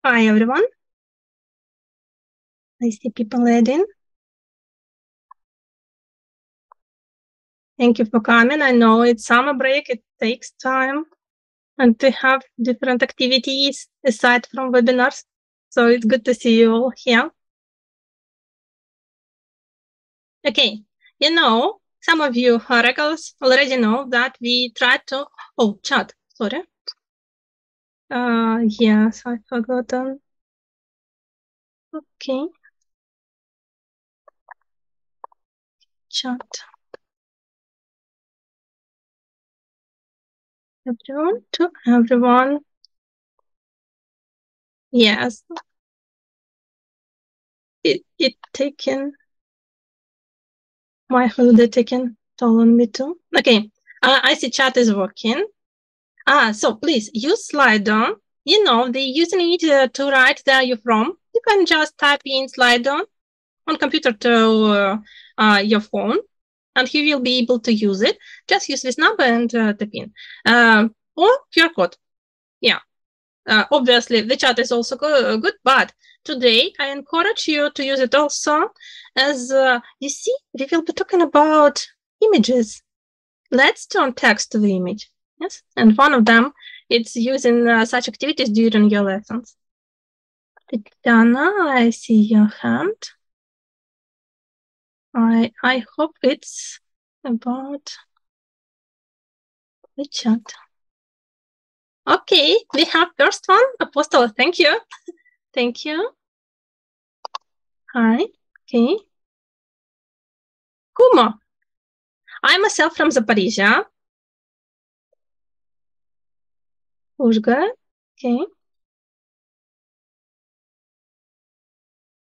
Hi, everyone. I see people adding. Thank you for coming. I know it's summer break. It takes time. And we have different activities aside from webinars. So it's good to see you all here. Okay. You know, some of you oracles already know that we try to... Oh, chat. Sorry. Yes, I forgotten. Okay. Chat. Everyone to everyone. Yes. It taken... My holiday taken toll on me too. Okay. I see chat is working. So please use Slido. You know, the user need to write where you're from. You can just type in Slido on computer to your phone, and you will be able to use it. Just use this number and type in. Or QR code. Yeah. Obviously, the chat is also good, but today I encourage you to use it also, as you see, we will be talking about images. Let's turn text to the image. Yes, and one of them, it's using such activities during your lessons. Tatiana, I see your hand. I hope it's about the chat. Okay, we have first one. Apostle, thank you. Thank you. Hi. Okay. Kumo. I'm myself from Zaporizhia. Uzhgorod. Okay.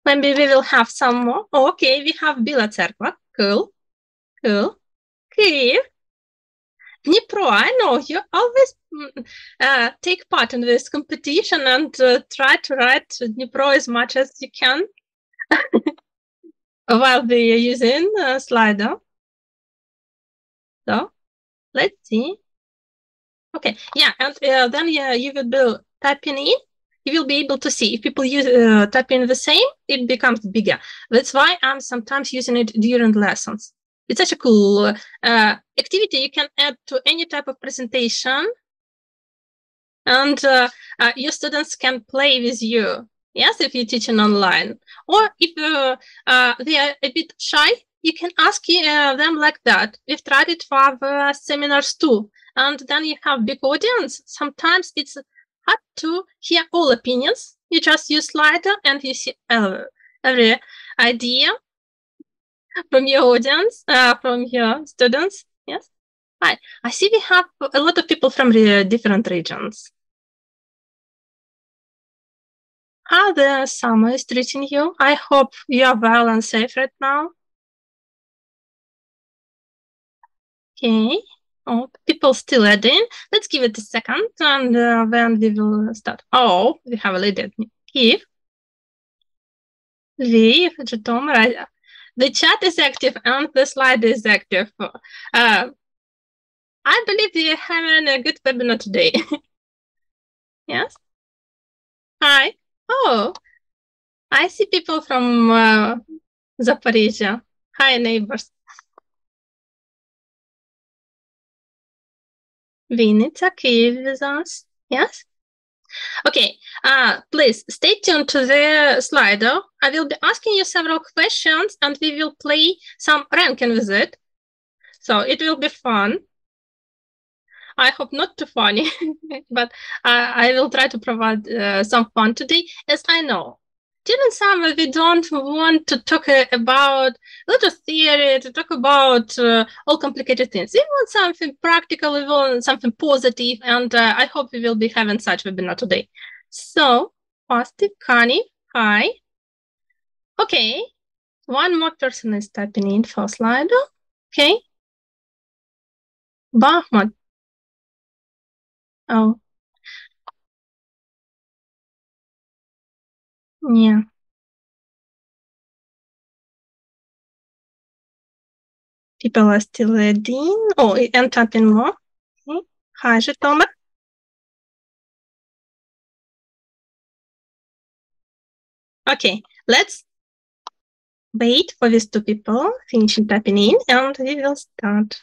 Maybe we will have some more. Oh, okay, we have Bila Cerkva. Cool. Cool. Kyiv. Dnipro, I know you always take part in this competition and try to write Dnipro as much as you can while we are using Slido. So let's see. Okay, yeah, and then you will be typing in. You will be able to see if people use type in the same, it becomes bigger. That's why I'm sometimes using it during lessons. It's such a cool activity you can add to any type of presentation, and your students can play with you. Yes, if you're teaching online, or if they are a bit shy, you can ask them like that. We've tried it for our seminars too, and then you have big audience. Sometimes it's hard to hear all opinions. You just use Slido and you see every idea from your audience, from your students. Yes. Hi. I see we have a lot of people from different regions. How the summer is treating you? I hope you are well and safe right now. Okay. Oh, people still adding. Let's give it a second, and then we will start. Oh, we have a lady. Kyiv. Lviv, Zhytomyr. The chat is active and the slide is active. I believe we are having a good webinar today. Yes. Hi. Oh, I see people from Zaporizhia. Hi, neighbors. Vinnytsia, Kyiv with us. Yes. Okay. Please stay tuned to the Slido. I will be asking you several questions, and we will play some ranking with it. So it will be fun. I hope not too funny, but I will try to provide some fun today, as I know. During summer, we don't want to talk about a lot of theory, to talk about all complicated things. We want something practical, we want something positive, and I hope we will be having such webinar today. So, positive, Kani, hi. Okay, one more person is typing in for Slido. Okay. Bahmat. Oh. Yeah. People are still adding. Oh, and typing more. Okay. Hi, Zhytomyr. Okay, let's wait for these two people finishing typing in, and we will start.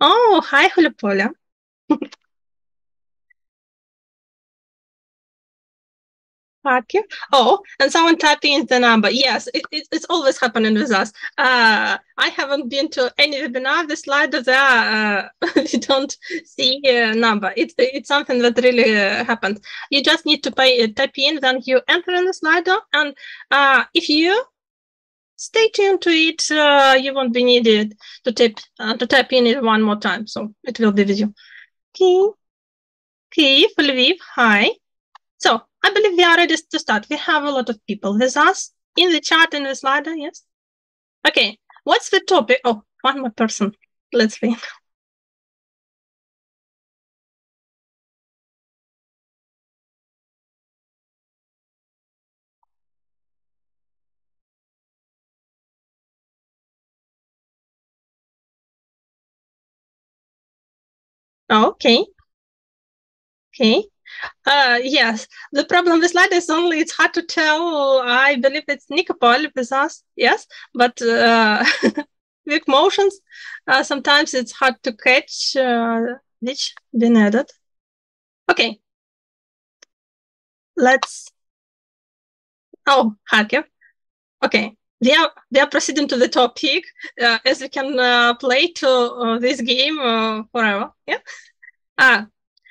Oh, hi, Hulupola. Okay. Oh, and someone typing in the number. Yes, it's always happening with us. I haven't been to any webinar. The slide there, we don't see a number. It's something that really happens. You just need to type in, then you enter in the Slido, and if you stay tuned to it, you won't be needed to type in it one more time. So it will be with you. Okay, Lviv, hi. So I believe we are ready to start. We have a lot of people with us in the chat and the Slido, yes? Okay, what's the topic? Oh, one more person. Let's wait. Okay. Okay. Yes, the problem with Slido is only it's hard to tell. I believe it's Nikopol with us, yes, but with motions, sometimes it's hard to catch which been added. Okay, let's. Oh, Kharkiv. Okay, we are proceeding to the topic as we can play to this game forever. Yeah.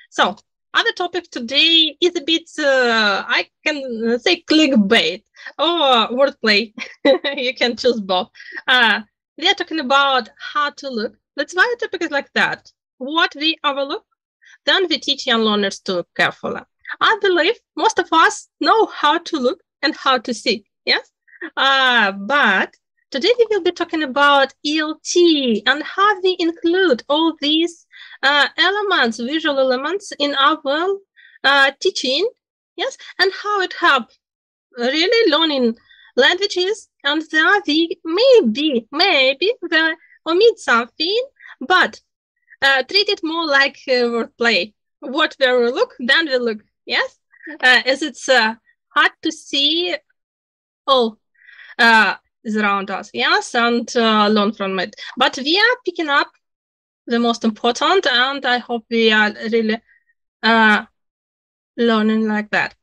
So other topic today is a bit, I can say clickbait or wordplay. You can choose both. We are talking about how to look. That's why the topic is like that. What we overlook, then we teach young learners to look carefully. I believe most of us know how to look and how to see. Yes. But today we will be talking about ELT and how we include all these elements, visual elements in our teaching, yes, and how it helps really learning languages. And there we maybe we omit something, but treat it more like wordplay. What we look, then we look, yes, as it's hard to see all is around us, yes, and learn from it. But we are picking up the most important, and I hope we are really learning like that.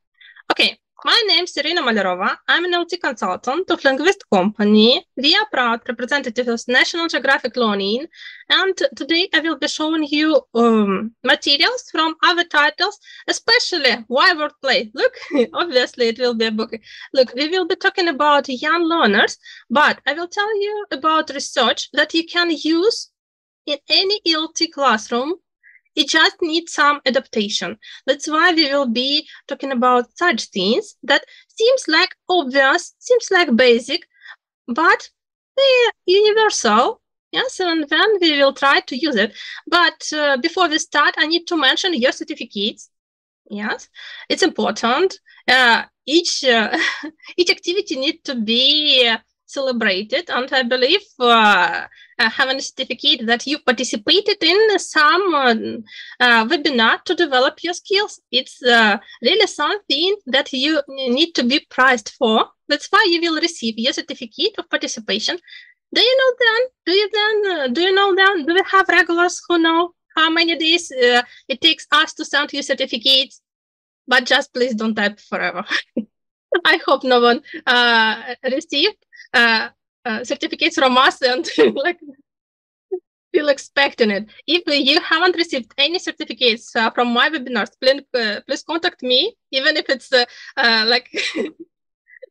Okay, my name is Irina Malerova. I'm an LT consultant of Linguist Company. We are proud representatives of National Geographic Learning, and today I will be showing you materials from other titles, especially why wordplay. Look, obviously it will be a book. Look, we will be talking about young learners, but I will tell you about research that you can use in any ELT classroom. It just needs some adaptation. That's why we will be talking about such things that seems like obvious, seems like basic, but they're universal. Yes, and then we will try to use it. But before we start, I need to mention your certificates. Yes, it's important. Each activity needs to be celebrated, and I believe having a certificate that you participated in some webinar to develop your skills. It's really something that you need to be prized for. That's why you will receive your certificate of participation. Do you know then? Do you know then? Do we have regulars who know how many days it takes us to send you certificates? But just please don't type forever. I hope no one received certificates from us and like still expecting it. If you haven't received any certificates from my webinars, please contact me, even if it's like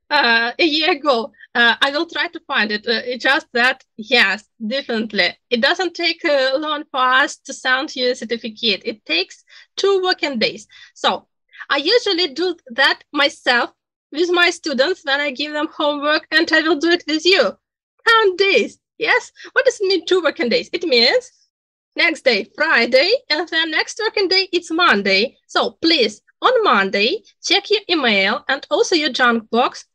a year ago. I will try to find it. It's just that, yes, definitely. It doesn't take long for us to send you a certificate. It takes 2 working days. So I usually do that myself with my students when I give them homework, and I will do it with you. 10 days. Yes. What does it mean 2 working days? It means next day, Friday, and then next working day, it's Monday. So please, on Monday, check your email and also your junk box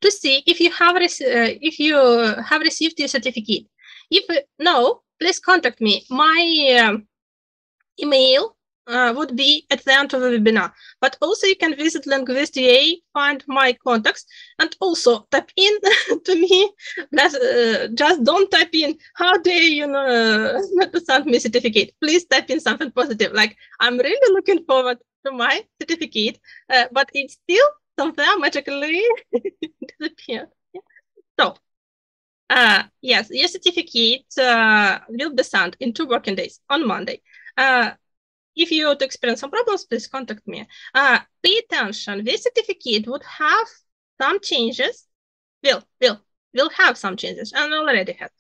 to see if you have received your certificate. If no, please contact me. My email would be at the end of the webinar. But also you can visit Linguist.ua, find my contacts, and also type in to me. Just don't type in, how dare you not to send me certificate. Please type in something positive, like, I'm really looking forward to my certificate, but it's still somewhere magically disappeared. So, yes, your certificate will be sent in 2 working days on Monday. If you experience some problems, please contact me. Pay attention. This certificate would have some changes. Will have some changes, and already has.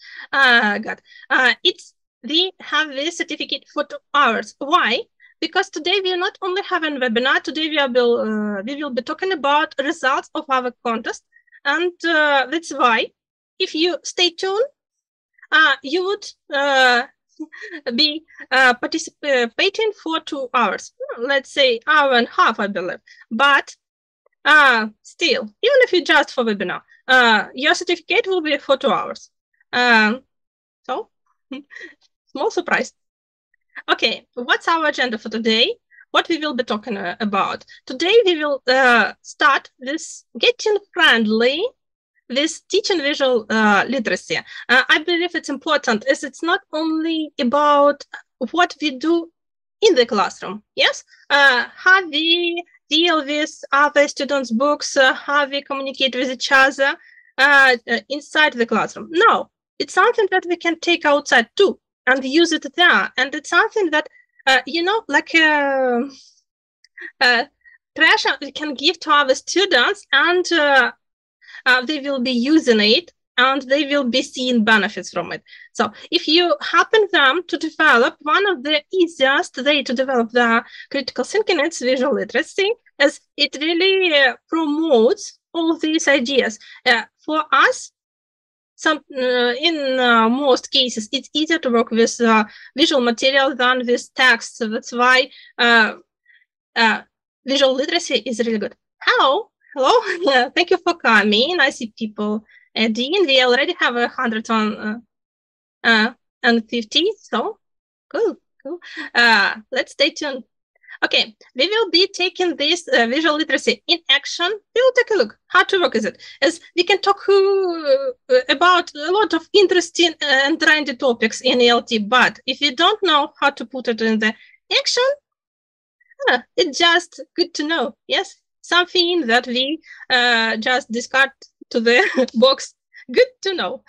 We have this certificate for 2 hours. Why? Because today we not only have a webinar. Today we will be talking about results of our contest, and that's why, if you stay tuned, you would be participating for 2 hours. Let's say hour and a half, I believe. But still, even if you just for webinar, your certificate will be for 2 hours. So, small surprise. Okay, what's our agenda for today? What we will be talking about? Today we will start with getting friendly with teaching visual literacy. I believe it's important, as it's not only about what we do in the classroom, yes? How we deal with other students' books, how we communicate with each other inside the classroom. No, it's something that we can take outside too and use it there. And it's something that, like treasure we can give to our students, and they will be using it, and they will be seeing benefits from it. So if you happen them to develop, one of the easiest way to develop the critical thinking is visual literacy, as it really promotes all these ideas. For us, in most cases, it's easier to work with visual material than with text. So that's why visual literacy is really good. Hello, thank you for coming. I see people. Dean, we already have 150, so cool. Let's stay tuned. Okay, we will be taking this visual literacy in action. We will take a look how to work with it, as we can talk about a lot of interesting and trendy topics in ELT, but if you don't know how to put it in the action, it's just good to know, yes? Something that we just discard to the box. Good to know.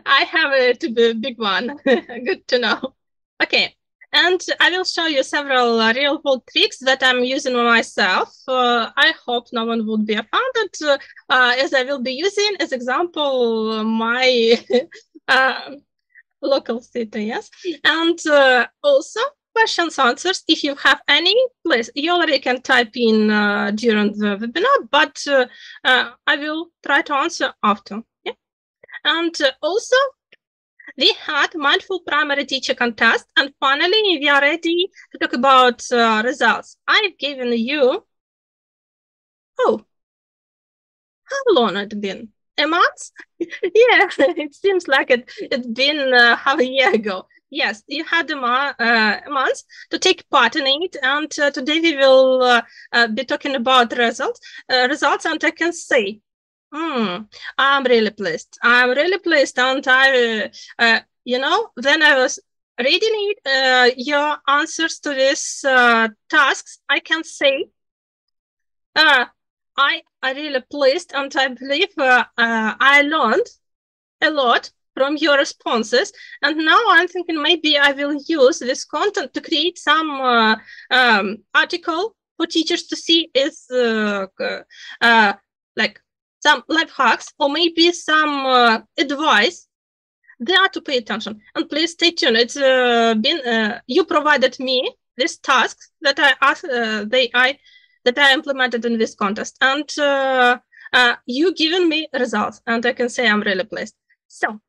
I have a big one. Good to know. Okay. And I will show you several real-world tricks that I'm using myself. I hope no one would be offended, as I will be using as example my local city, yes. And also questions, answers. If you have any, please, you already can type in during the webinar, but I will try to answer after. Yeah. And also, we had mindful primary teacher contest, and finally we are ready to talk about results. I've given you, how long has it been? A month? Yeah, it seems like it's been half a year ago. Yes, you had a month to take part in it, and today we will be talking about results, and I can say, I'm really pleased. I'm really pleased, and I, when I was reading it, your answers to these tasks, I can say, I really pleased, and I believe I learned a lot from your responses, and now I'm thinking maybe I will use this content to create some article for teachers to see is like some life hacks, or maybe some advice there to pay attention. And please stay tuned. It's been you provided me these tasks that I asked, that I implemented in this contest, and you given me results, and I can say I'm really pleased. So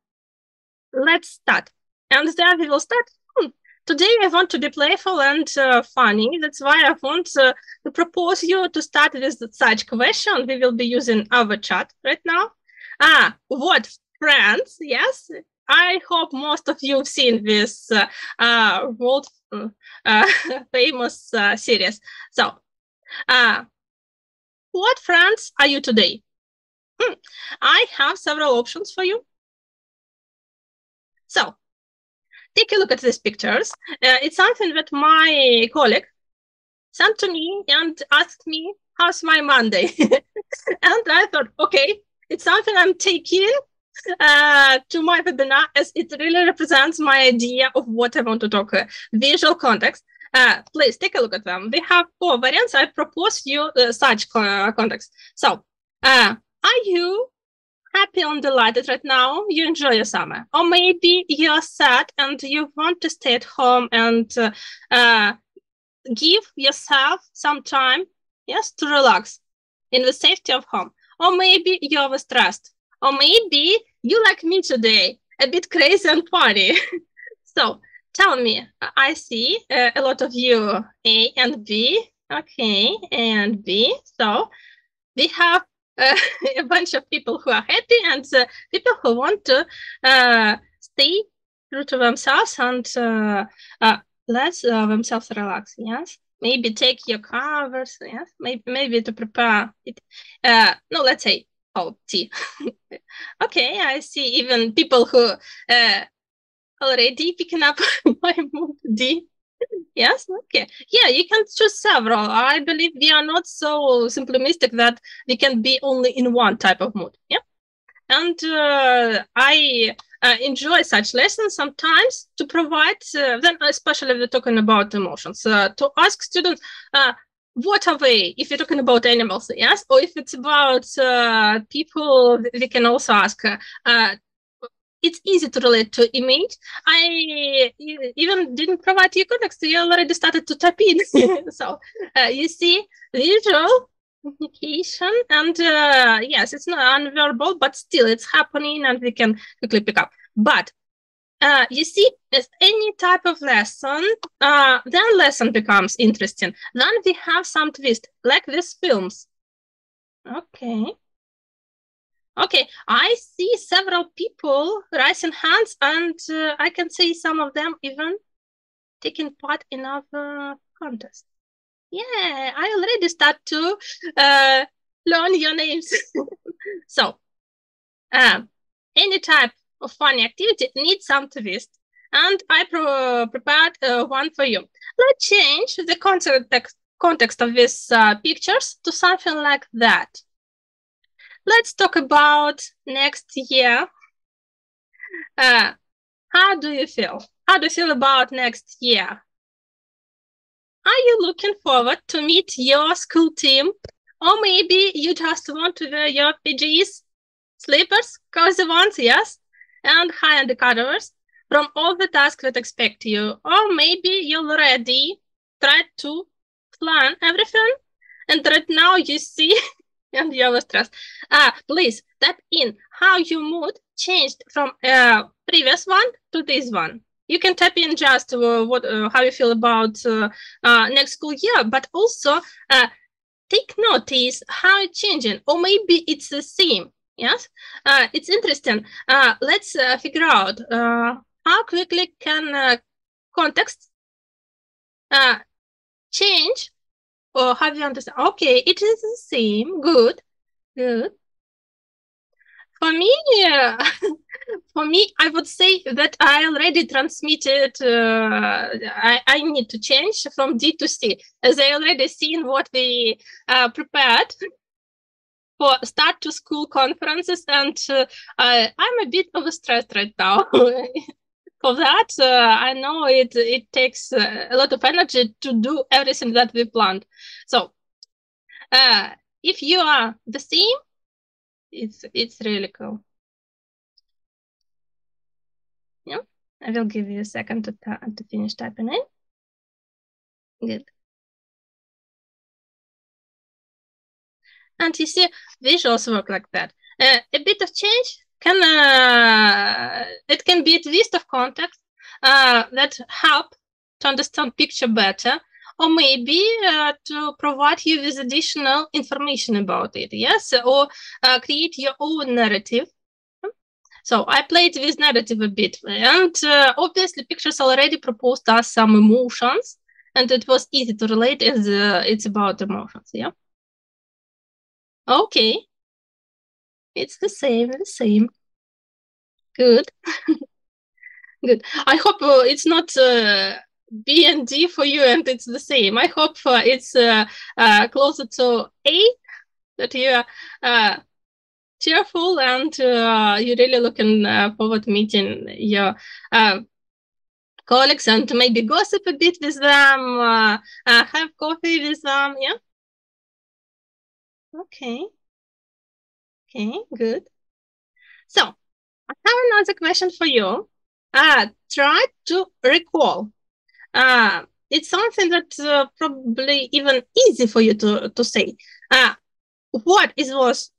let's start, and then we will start. Today I want to be playful and funny. That's why I want to propose you to start with such question. We will be using our chat right now. What friends? Yes, I hope most of you have seen this world famous series. So, what friends are you today? I have several options for you. So, take a look at these pictures. It's something that my colleague sent to me and asked me, how's my Monday? And I thought, okay, it's something I'm taking to my webinar, as it really represents my idea of what I want to talk visual context. Please take a look at them. We have 4 variants. I propose you such context. So, are you happy and delighted right now? You enjoy your summer, or maybe you're sad and you want to stay at home and give yourself some time, yes, to relax in the safety of home. Or maybe you're overstressed, or maybe you like me today, a bit crazy and funny. So tell me, I see a lot of you, A and B. Okay, A and B. So we have a bunch of people who are happy and people who want to stay true to themselves and let themselves relax. Yes, maybe take your covers. Yes, maybe to prepare it. No, let's say tea. Okay, I see even people who already picking up my mood D. Yes, okay. Yeah, you can choose several. I believe we are not so simplistic that we can be only in one type of mood. Yeah. And I enjoy such lessons sometimes to provide, then especially if we're talking about emotions, to ask students, what are they, if you're talking about animals, yes? Or if it's about people, we can also ask, it's easy to relate to image. I even didn't provide you context. You already started to type in. So you see visual communication, and yes, it's not unverbal, but still it's happening and we can quickly pick up. But you see, as any type of lesson, then lesson becomes interesting. Then we have some twist, like these films. Okay. Okay, I see several people raising hands, and I can see some of them even taking part in our contest. Yeah, I already start to learn your names. So, any type of funny activity needs some twist, and I prepared one for you. Let's change the context of these pictures to something like that. Let's talk about next year. How do you feel? How do you feel about next year? Are you looking forward to meet your school team? Or maybe you just want to wear your PJs, slippers, cozy ones, yes, and high undercovers from all the tasks that expect you. Or maybe you're already tried to plan everything, and right now you see and you're stressed. Please type in how your mood changed from previous one to this one. You can type in just how you feel about next school year, but also take notice how it's changing, or maybe it's the same. Yes, it's interesting. Let's figure out how quickly can context change. Or have you understand? Okay, it is the same. Good, good. For me, I would say that I already transmitted. I need to change from D to C, as I already seen what we prepared for start to school conferences, and I'm a bit overstressed right now. For that, I know it takes a lot of energy to do everything that we planned. So, if you are the same, it's really cool. Yeah, I will give you a second to finish typing in. Good. And you see, visuals work like that. A bit of change can it can be a twist of context that help to understand picture better, or maybe to provide you with additional information about it. Yes, or create your own narrative. So I played with narrative a bit, and obviously pictures already proposed us some emotions, and it was easy to relate as it's about emotions, yeah? Okay. It's the same. Good. Good. I hope it's not B and D for you and it's the same. I hope it's closer to A, that you are cheerful and you're really looking forward to meeting your colleagues and maybe gossip a bit with them, have coffee with them, yeah? Okay. Okay, good. So, I have another question for you. Try to recall. It's something that probably even easy for you to say. What was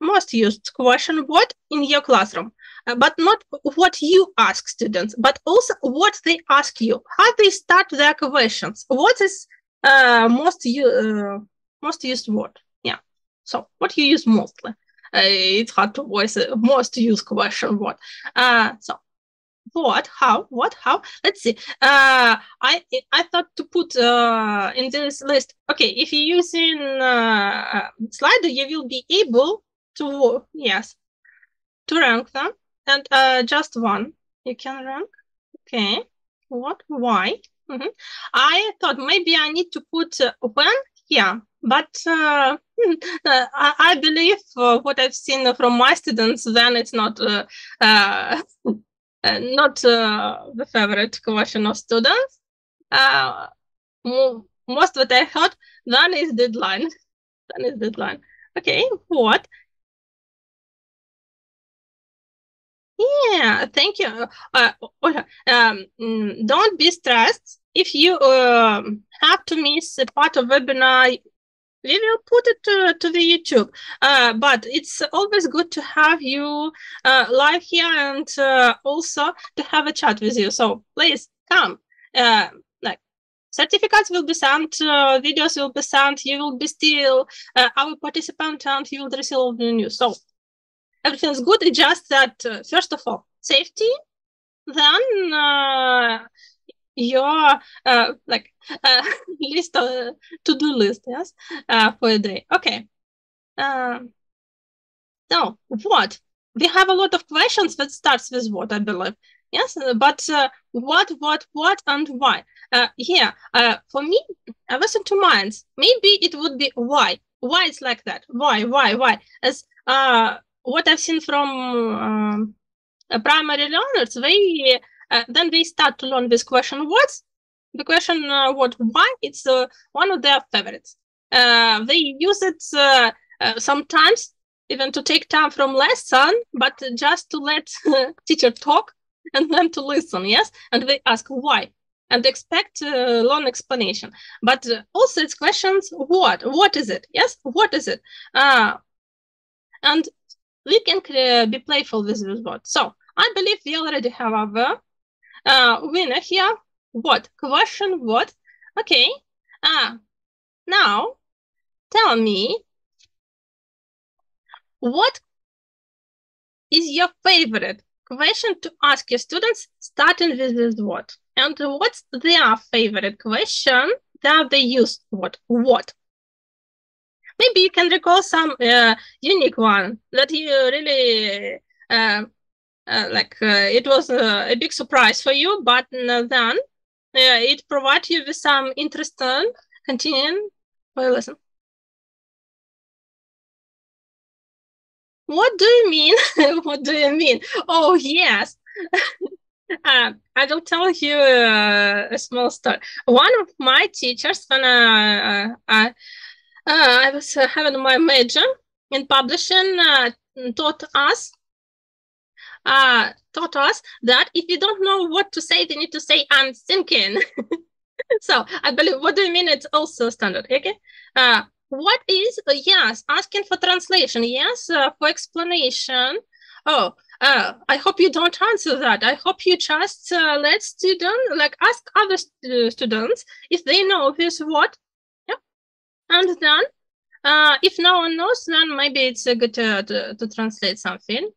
most used question what in your classroom, but not what you ask students, but also what they ask you, how they start their questions. What is most used word? Yeah. So what you use mostly? It's hard to voice most used question what. So what, how, let's see. I thought to put in this list. Okay, if you're using Slido, you will be able to to rank them, and just one you can rank. Okay, what, why? I thought maybe I need to put when here, but I believe what I've seen from my students, then it's not not the favorite question of students. Most what I heard, then is deadline. Okay, what? Yeah, thank you. Don't be stressed if you have to miss a part of webinar. We will put it to the YouTube, but it's always good to have you live here and also to have a chat with you. So please come. Like certificates will be sent, videos will be sent. You will be still our participant, and you will receive all the news. So everything's good. It's just that first of all, safety. Then your list to-do list, yes, for a day. Okay. So what? We have a lot of questions that starts with what, I believe. Yes, but what, and why? Here, for me, I was in two minds. Maybe it would be why. Why it's like that? Why? As what I've seen from primary learners, they then they start to learn this question what. The question what, why, it's one of their favorites. They use it sometimes even to take time from lesson, but just to let teacher talk and then to listen, yes? And they ask why and expect long explanation. But also it's questions what is it? Yes, what is it? And we can be playful with this word. So I believe we already have our winner here. What? Question what? Okay. Now tell me, what is your favorite question to ask your students starting with this what? And what's their favorite question that they use what? Maybe you can recall some unique one that you really it was a big surprise for you, but then it provides you with some interesting continuing lesson. What do you mean? What do you mean? Oh, yes. I will tell you a small story. One of my teachers, when I was having my major in publishing, taught us that if you don't know what to say, you need to say I'm thinking. So I believe, what do you mean? It's also standard. Okay. What is yes? Asking for translation. Yes, for explanation. Oh, I hope you don't answer that. I hope you just let students ask other students if they know this what. Yeah, and then if no one knows, then maybe it's good to translate something.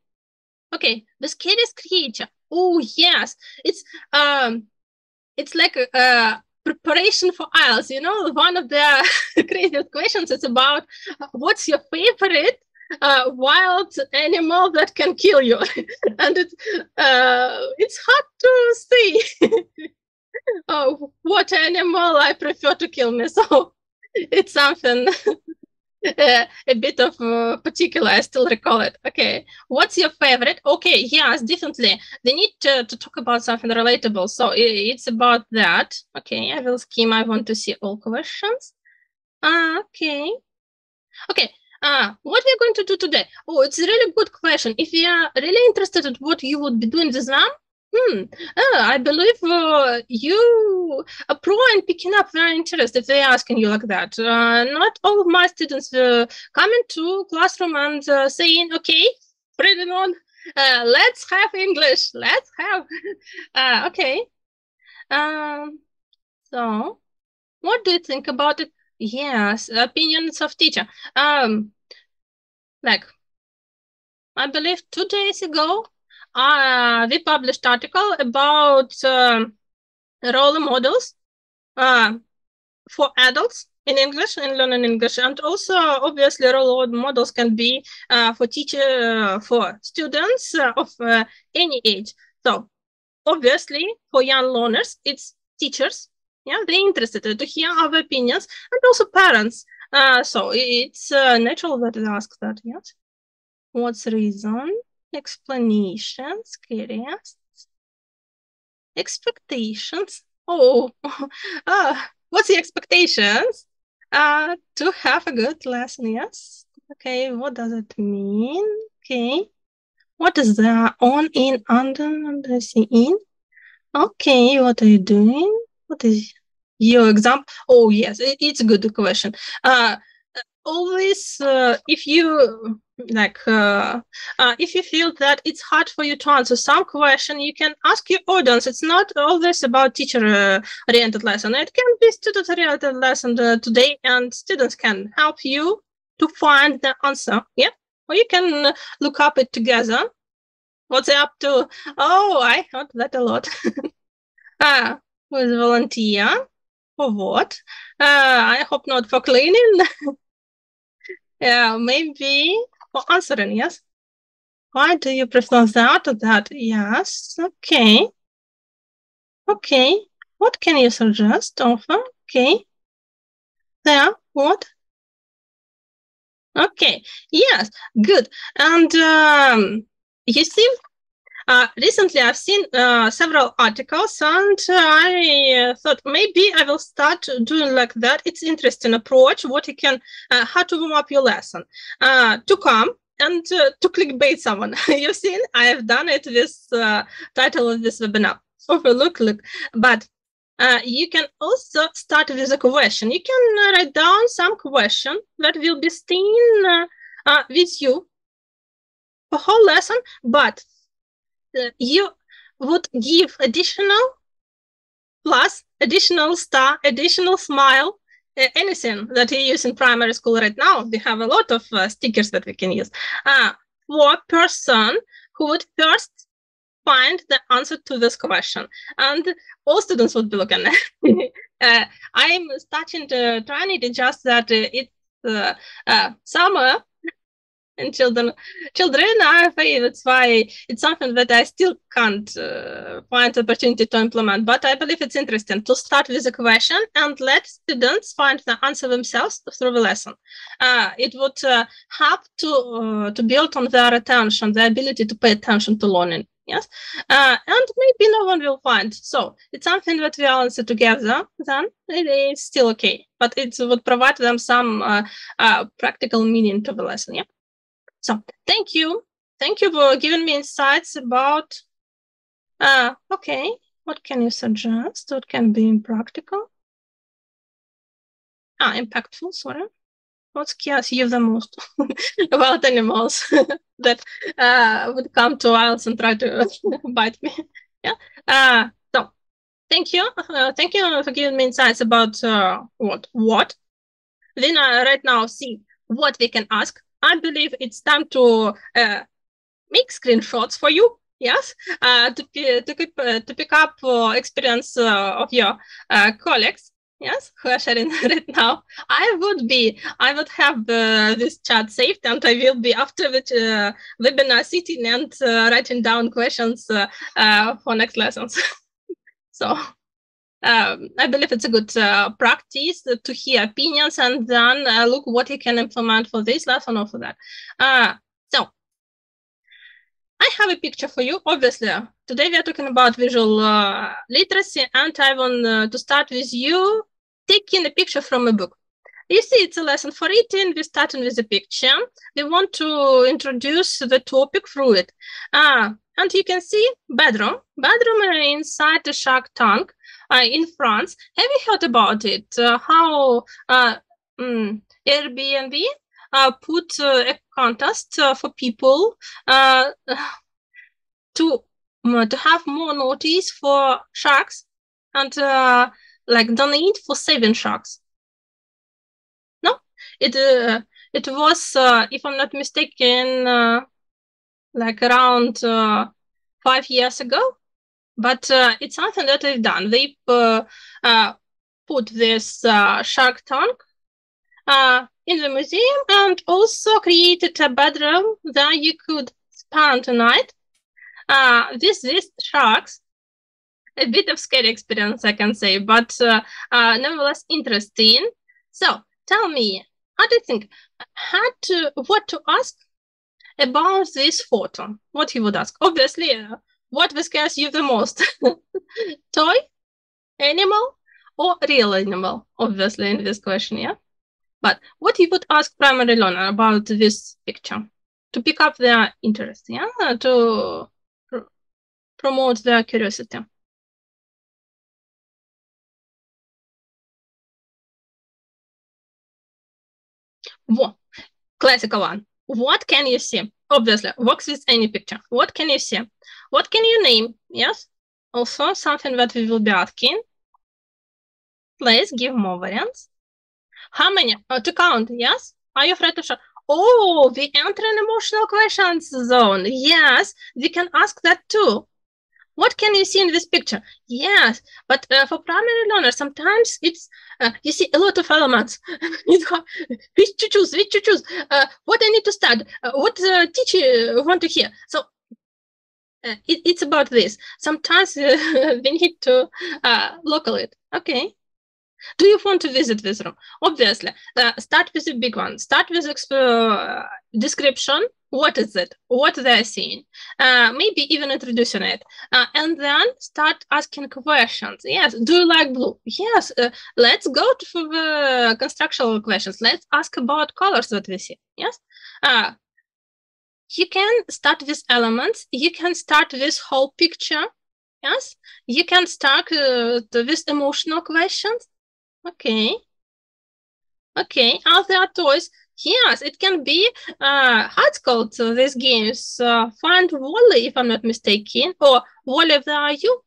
Okay, the scariest creature. Oh yes, it's like a preparation for IELTS. You know, one of the craziest questions is about what's your favorite wild animal that can kill you, and it's hard to say what animal I prefer to kill me. So it's something a bit of particular. I still recall it. Okay, what's your favorite? Okay, yes, definitely. They need to talk about something relatable. So it's about that. Okay, I will skim. I want to see all questions. Okay. Okay. What we're going to do today? Oh, it's a really good question. If you are really interested in what you would be doing with them, I believe you are pro and picking up very interest if they're asking you like that. Not all of my students come into classroom and saying, okay, bring it on, let's have English, let's have, okay. So, what do you think about it? Yes, opinions of teacher. Like, I believe 2 days ago, we published article about role models for adults in English and learning English, and also obviously role models can be for for students of any age. So obviously for young learners, it's teachers. Yeah, they're interested to hear our opinions, and also parents. So it's natural that they ask that. Yes. What's reason? Explanations, curious, expectations. Oh, what's the expectations? To have a good lesson, yes. Okay, what does it mean? Okay. What is the on, in, under, see, in? Okay, what are you doing? What is your example? Oh, yes, it's a good question. Always, if you if you feel that it's hard for you to answer some question, you can ask your audience. It's not always about teacher-oriented lesson. It can be student-oriented lesson today, and students can help you to find the answer. Yeah, or you can look up it together. What's it up to? Oh, I heard that a lot. With volunteer for what? I hope not for cleaning. Yeah, maybe for answering, yes. Why do you prefer that or that? Yes, okay. Okay, what can you suggest, offer? Okay. There, what? Okay, yes, good. And you see, recently I've seen several articles, and I thought maybe I will start doing like that. It's interesting approach, what you can, how to warm up your lesson, to come and to clickbait someone. You've seen, I have done it with title of this webinar, Overlook, look. But you can also start with a question. You can write down some question that will be staying with you for whole lesson, but you would give additional plus, additional star, additional smile, anything that you use in primary school right now. We have a lot of stickers that we can use for a person who would first find the answer to this question. And all students would be looking at I'm starting to try it just that it's summer, and children are afraid. That's why it's something that I still can't find opportunity to implement. But I believe it's interesting to start with a question and let students find the answer themselves through the lesson. It would help to build on their attention, the ability to pay attention to learning. Yes, and maybe no one will find. So it's something that we all answer together. Then it is still okay, but it would provide them some practical meaning to the lesson. Yeah. So thank you for giving me insights about. Okay, what can you suggest? What can be impractical? Impactful. Sorry. What scares you the most about animals that would come to us and try to bite me? Yeah. So thank you for giving me insights about what. Then right now see what we can ask. I believe it's time to make screenshots for you. Yes, to pick up experience of your colleagues. Yes, who are sharing right now. I would have this chat saved, and I will be after the webinar sitting and writing down questions for next lessons. So I believe it's a good practice to hear opinions and then look what you can implement for this lesson or for that. So I have a picture for you. Obviously, today we are talking about visual literacy, and I want to start with you taking a picture from a book. You see, it's a lesson for reading. We're starting with a picture. We want to introduce the topic through it. And you can see bedroom. Bedroom inside the shark tank in France. Have you heard about it? How Airbnb put a contest for people to have more notice for sharks and like donate for saving sharks. No, it was, if I'm not mistaken, like around 5 years ago. But it's something that they've done. They put this shark tank in the museum and also created a bedroom that you could spend a night with these sharks. A bit of scary experience, I can say, but nevertheless interesting. So tell me, how do you think? What to ask about this photo? What you would ask? Obviously, what scares you the most? Toy, animal, or real animal? Obviously, in this question, yeah. But what you would ask primary learner about this picture to pick up their interest, yeah, to promote their curiosity. Classical one. What can you see? Obviously, works with any picture. What can you see? What can you name? Yes. Also, something that we will be asking. Please give more variants. How many? To count, yes? Are you afraid to show? Oh, we enter an emotional questions zone. Yes, we can ask that too. What can you see in this picture? Yes, but for primary learners, sometimes it's, you see a lot of elements. Which to choose, what I need to start, what teacher want to hear. So it's about this. Sometimes we need to local it. Okay. Do you want to visit this room? Obviously, start with a big one. Start with description. What is it? What they're seeing? Maybe even introducing it. And then start asking questions. Yes, do you like blue? Yes, let's go for the constructional questions. Let's ask about colors that we see. Yes. You can start with elements. You can start with whole picture. Yes. You can start with emotional questions. Okay. Okay. Are there toys? Yes, it can be hard code these games. Find Wally, if I'm not mistaken, or Wally, where are you?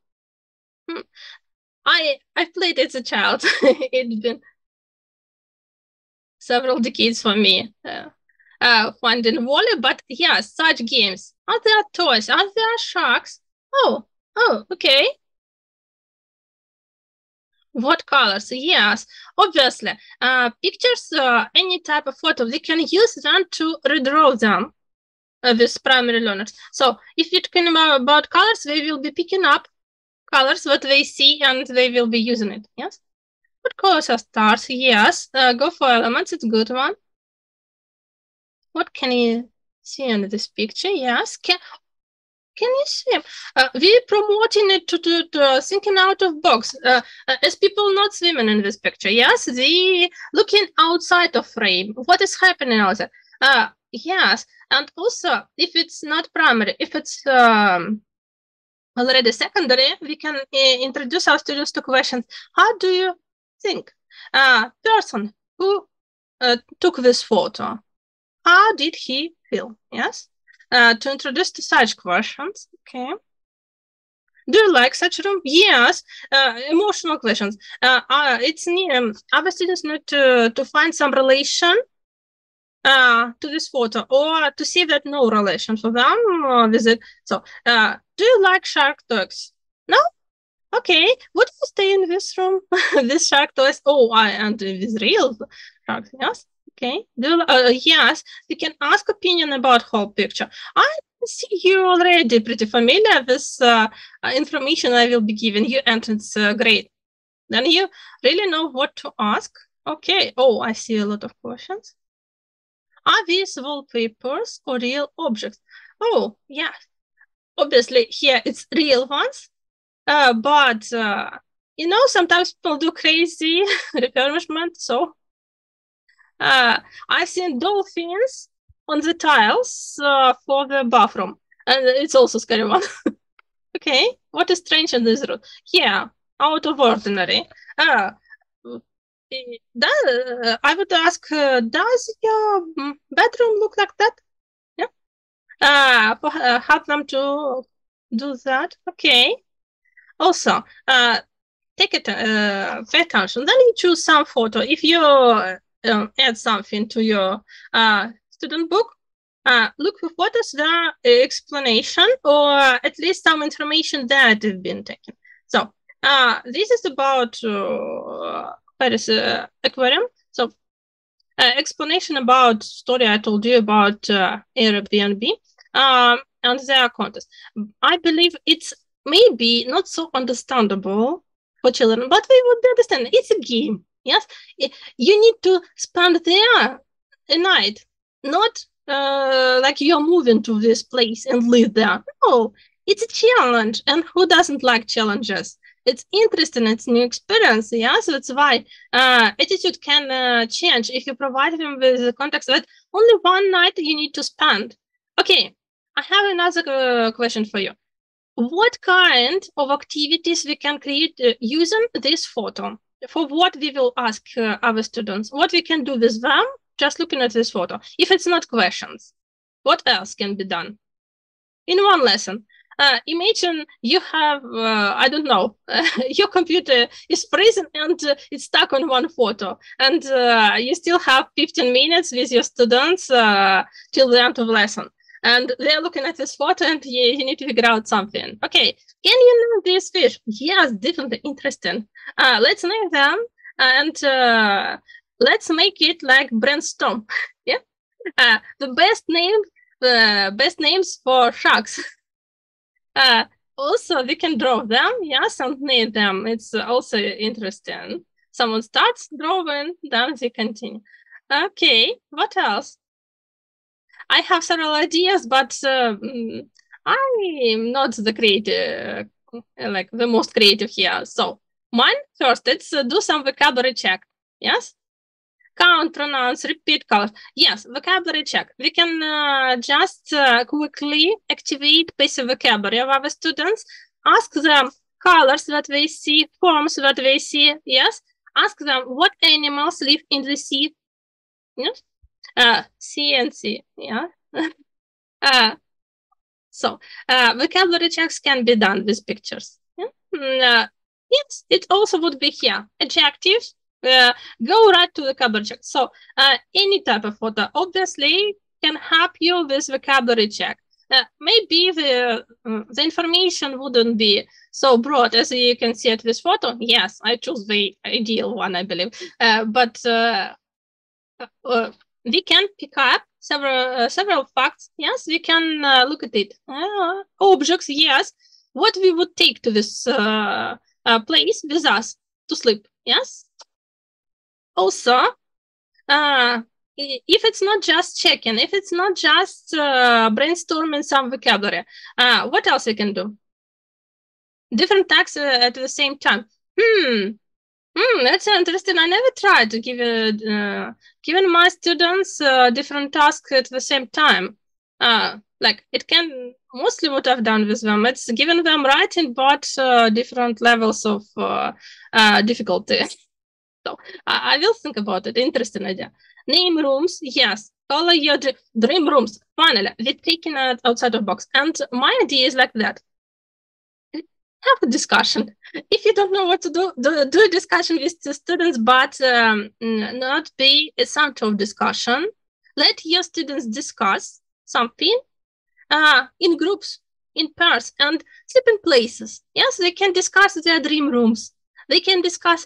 I've played as a child. It's been several decades for me finding Wally, but yeah, such games. Are there toys? Are there sharks? Oh, okay. What colors? Yes, obviously. Pictures, any type of photo, we can use them to redraw them with primary learners. So if you're talking about colors, they will be picking up colors that they see and they will be using it. Yes. What colors are stars? Yes. Go for elements. It's a good one. What can you see in this picture? Yes. Can you see? We're promoting it to thinking out of box. As people not swimming in this picture, yes, they looking outside of frame. What is happening out there? Yes, and also if it's not primary, if it's already secondary, we can introduce our students to questions. How do you think person who took this photo, how did he feel? Yes. To introduce to such questions. Okay. Do you like such room? Yes. Emotional questions. It's our students need to find some relation to this photo, or to see that no relation for them with it. So, do you like shark toys? No? Okay. Would you stay in this room with shark toys? Oh, and with real sharks, yes? Okay. Yes, we can ask opinion about whole picture. I see you're already pretty familiar with information I will be giving you, and it's great. Then you really know what to ask. Okay. Oh, I see a lot of questions. Are these wallpapers or real objects? Oh, yeah. Obviously, here it's real ones. But you know, sometimes people do crazy refurbishment. So I've seen dolphins on the tiles for the bathroom, and it's also scary one. Okay, what is strange in this room? Yeah, out of ordinary. I would ask, does your bedroom look like that? Yeah. Help them to do that. Okay. Also, take it, pay attention. Then you choose some photo. If you add something to your student book, look for photos, the explanation, or at least some information that have been taken. So this is about Paris aquarium. So explanation about story I told you about Airbnb and their contest. I believe it's maybe not so understandable for children, but we would understand. It's a game. Yes, you need to spend there a night, not like you're moving to this place and live there. No, it's a challenge, and who doesn't like challenges? It's interesting, it's new experience, yeah? So that's why attitude can change if you provide them with the context that only one night you need to spend. Okay, I have another question for you. What kind of activities we can create using this photo? For what we will ask our students? What we can do with them just looking at this photo? If it's not questions, what else can be done? In one lesson, imagine you have, I don't know, your computer is freezing and it's stuck on one photo, and you still have 15 minutes with your students till the end of lesson. And they're looking at this photo and you need to figure out something. Okay, can you name this fish? Yes, definitely interesting. Let's name them and let's make it like brainstorm. Yeah, the best names for sharks. Also, we can draw them, yes, and name them. It's also interesting. Someone starts drawing, then they continue. Okay, what else? I have several ideas, but I'm not the creative, like the most creative here. So mine first, let's do some vocabulary check. Yes? Count, pronounce, repeat colors. Yes, vocabulary check. We can just quickly activate passive vocabulary of our students. Ask them colors that they see, forms that they see. Yes. Ask them what animals live in the sea. Yes. C and C. Yeah. So vocabulary checks can be done with pictures. Yeah? Yes, it also would be here. Adjectives. Go right to the vocabulary check. So any type of photo obviously can help you with vocabulary check. Maybe the information wouldn't be so broad as you can see at this photo. Yes, I chose the ideal one, I believe. But we can pick up several facts. Yes, we can look at it. Objects, yes. What we would take to this place with us to sleep. Yes. Also, if it's not just checking, if it's not just brainstorming some vocabulary, what else we can do? Different tasks at the same time. That's interesting. I never tried to give giving my students different tasks at the same time. Like it can mostly what I've done with them. It's giving them writing, but different levels of difficulty. So I will think about it. Interesting idea. Name rooms, yes. Color your dream rooms. Finally, we're taking it outside of the box. And my idea is like that. Have a discussion. If you don't know what to do a discussion with the students, but not be a sort of discussion. let your students discuss something in groups, in pairs, and sleep in places. Yes, they can discuss their dream rooms. They can discuss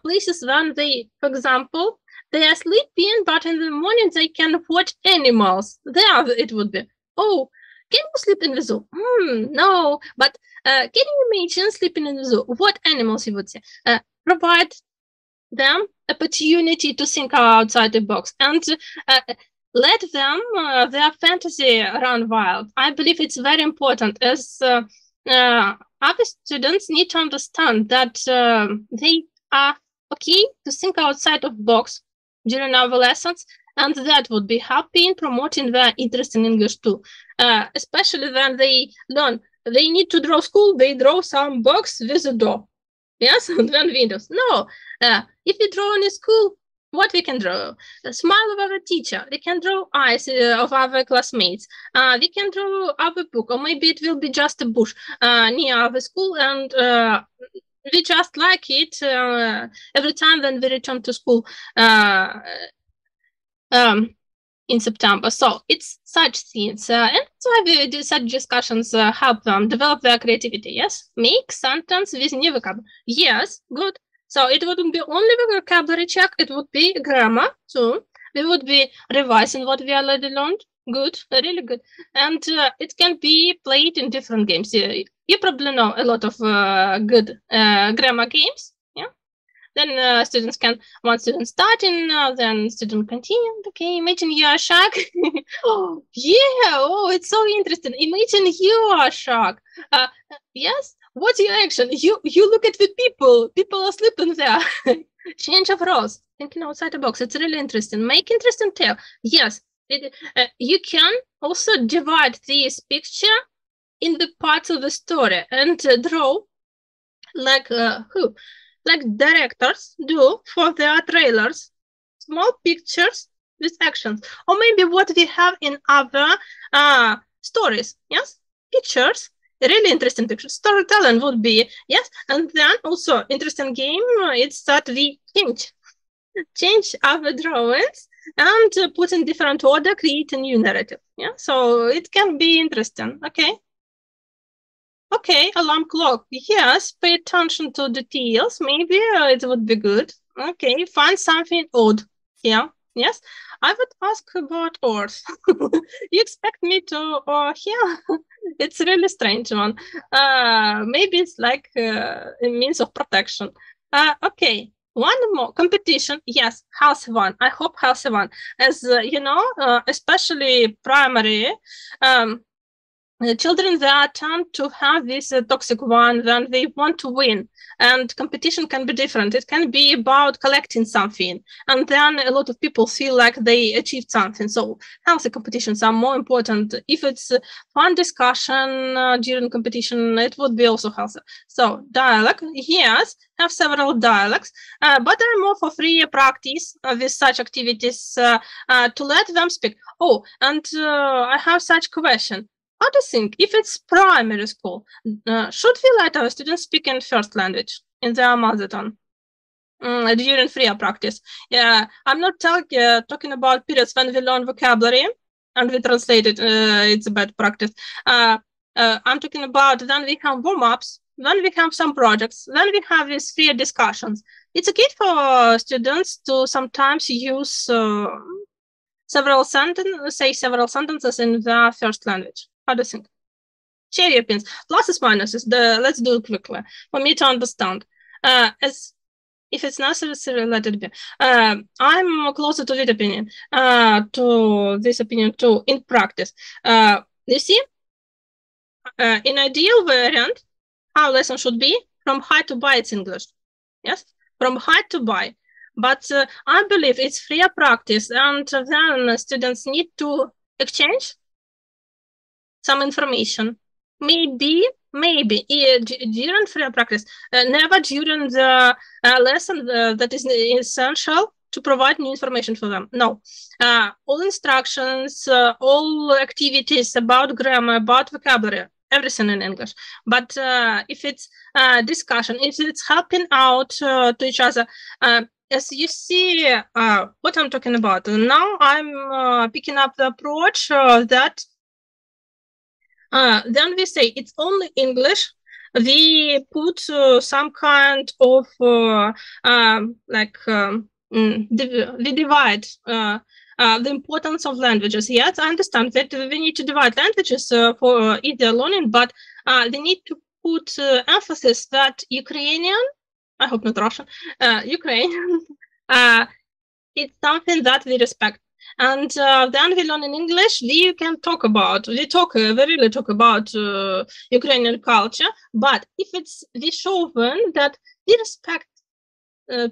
places when they, for example, they are sleeping, but in the morning they can watch animals. There it would be, oh, can you sleep in the zoo? No, but can you imagine sleeping in the zoo? What animals you would say? Provide them opportunity to think outside the box and let them their fantasy run wild. I believe it's very important, as other students need to understand that they are okay to think outside of box during our lessons, and that would be helping promoting their interest in English too. Especially when they learn they need to draw school, they draw some box with a door. Yes, and then windows. No, if we draw in a school, what we can draw? A smile of our teacher. We can draw eyes of our classmates. We can draw our book, or maybe it will be just a bush near our school, and we just like it every time when we return to school in September. So it's such things, and that's why we do such discussions help them develop their creativity. Yes, make sentence with new vocabulary. Yes, good. So it wouldn't be only vocabulary check, it would be grammar too. We would be revising what we already learned. Good, really good. And it can be played in different games. You probably know a lot of good grammar games. Yeah. Then students can, one student starting, then student continue. Okay, imagine you are a shark. Oh, yeah, oh, it's so interesting. Imagine you are a shark. Yes. What's your action? You look at the people are sleeping there. Change of roles, thinking outside the box. It's really interesting. Make interesting tale. Yes, you can also divide this picture in the parts of the story and draw like directors do for their trailers, small pictures with actions, or maybe what we have in other stories. Yes, pictures. A really interesting picture. Storytelling would be, yes, and then also interesting game, it's that we change our drawings and put in different order, create a new narrative. Yeah, so it can be interesting. Okay, alarm clock. Yes, pay attention to details. Maybe it would be good. Okay, find something odd. Yeah, yes. I would ask about Earth. You expect me to, yeah, it's a really strange one. Maybe it's like a means of protection. Okay, one more competition. Yes, healthy one. I hope healthy one. As you know, especially primary, children, they tend to have this toxic one when they want to win, and competition can be different. It can be about collecting something, and then a lot of people feel like they achieved something. So healthy competitions are more important. If it's fun discussion during competition, it would be also healthy. So dialogue, yes, have several dialogues, but I'm more for free practice with such activities to let them speak. Oh, and I have such question. How do you think, if it's primary school, should we let our students speak in first language, in their mother tongue, during free practice? Yeah, I'm not talking about periods when we learn vocabulary and we translate it, it's a bad practice. I'm talking about when we have warm-ups, when we have some projects, when we have these free discussions. It's okay for students to sometimes use several sentences in their first language. How do you think? Share your opinions. Pluses, minuses. Let's do it quickly for me to understand. As if it's necessary, let it be. I'm closer to this opinion. Too in practice. You see, in ideal variant, how lesson should be from high to by. It's English. Yes, from high to by. But I believe it's free practice, and then students need to exchange some information, maybe during free practice, never during the lesson that is essential to provide new information for them. No, all instructions, all activities about grammar, about vocabulary, everything in English. But if it's discussion, if it's helping out to each other, as you see what I'm talking about. Now I'm picking up the approach that then we say it's only English. We put some kind of we divide the importance of languages. Yes, I understand that we need to divide languages for easier learning, but we need to put emphasis that Ukrainian, I hope not Russian, Ukrainian, it's something that we respect. And then we learn in English, we can talk about, we really talk about Ukrainian culture, but if we show them that we respect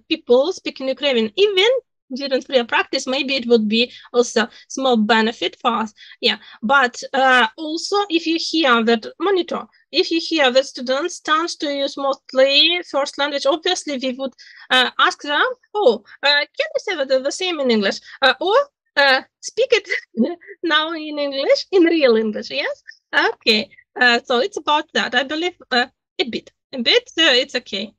people speaking Ukrainian, even during free practice, maybe it would be also small benefit for us. Yeah, but also if you hear that monitor, if you hear that students tend to use mostly first language, obviously we would ask them, can you say that the same in English? Or speak it now in English, in real English, yes? Okay, so it's about that. I believe a bit, it's okay.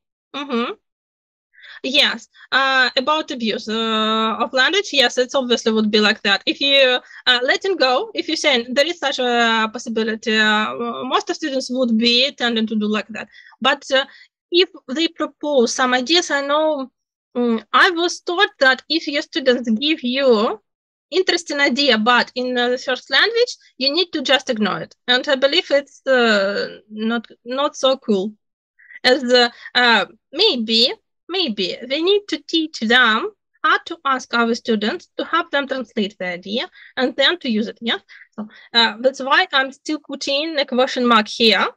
Yes, about abuse of language, yes, it's obviously would be like that. If you letting go, if you say there is such a possibility, most of students would be tending to do like that. But if they propose some ideas, I know I was taught that if your students give you interesting idea, but in the first language, you need to just ignore it. And I believe it's not so cool. As maybe we need to teach them how to ask our students to help them translate the idea and then to use it. Yeah, so that's why I'm still putting a question mark here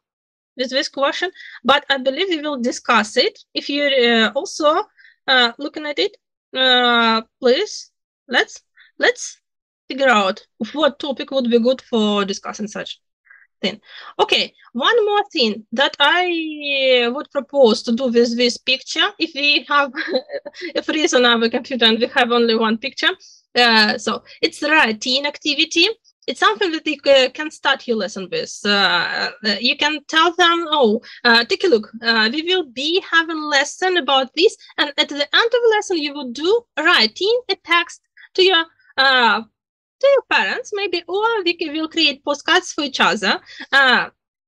with this question. But I believe we will discuss it. If you're also looking at it, please let's figure out what topic would be good for discussing such thing. Okay, one more thing that I would propose to do with this picture, if we have a freeze on our computer and we have only one picture, so it's writing activity. It's something that you can start your lesson with. You can tell them, take a look. We will be having a lesson about this, and at the end of the lesson, you will do writing a text to your parents, maybe, or we will create postcards for each other.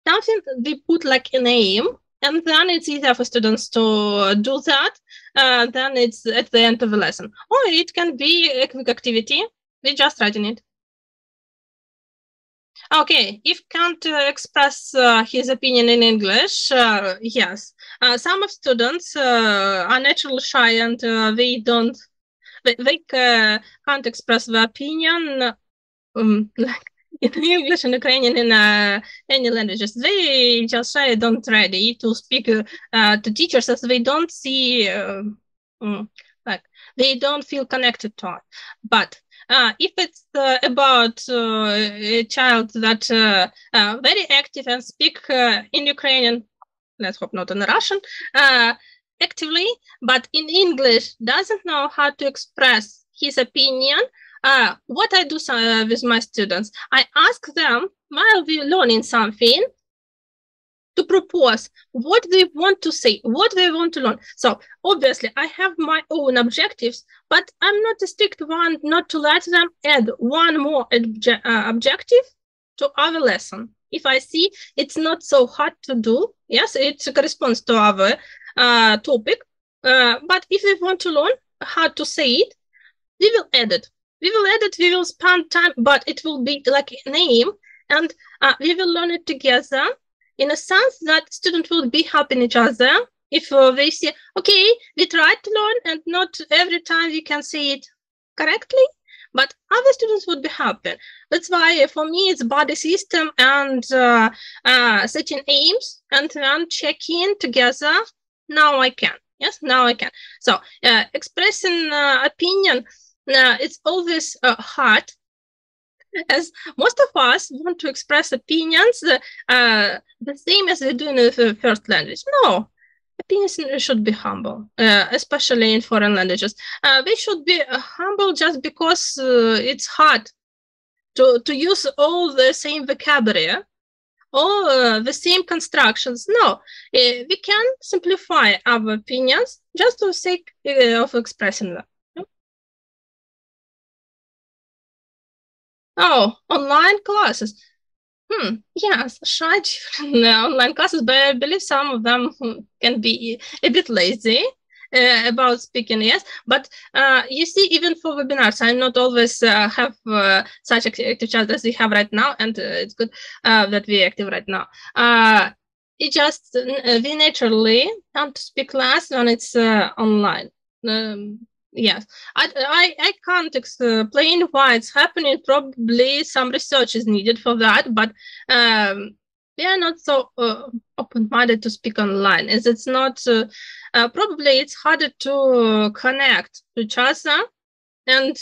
Something we put like a name, and then it's easier for students to do that. Then it's at the end of the lesson. Or it can be a quick activity. We're just writing it. Okay, if can't express his opinion in English, yes. Some of students are naturally shy and they can't express their opinion like in English and Ukrainian in any languages. They just say don't ready to speak to teachers as they don't see like they don't feel connected to it. But if it's about a child that very active and speak in Ukrainian, let's hope not in Russian, actively, but in English doesn't know how to express his opinion, what I do with my students, I ask them while we're learning something to propose what they want to say, what they want to learn. So obviously I have my own objectives, but I'm not a strict one not to let them add one more objective to our lesson. If I see it's not so hard to do, yes, it corresponds to our topic, but if we want to learn how to say it, we will add it. We will spend time, but it will be like a name, and we will learn it together in a sense that students will be helping each other. If they say, okay, we tried to learn and not every time we can say it correctly, but other students would be helping. That's why for me it's body system and setting aims and then checking together. Now I can. Yes, now I can. So expressing opinion, it's always hard, as most of us want to express opinions the same as we do in the first language. No, opinions should be humble, especially in foreign languages. They should be humble just because it's hard to use all the same vocabulary, or the same constructions. No, we can simplify our opinions just for the sake of expressing them. Oh, online classes. Yes, shy online classes, but I believe some of them can be a bit lazy about speaking, yes. But you see, even for webinars, I not always have such active chat as we have right now, and it's good that we're active right now. It just, we naturally come to speak less when it's online. Yes, I can't explain why it's happening. Probably some research is needed for that, but we are not so open-minded to speak online, as it's not, probably it's harder to connect to each other, and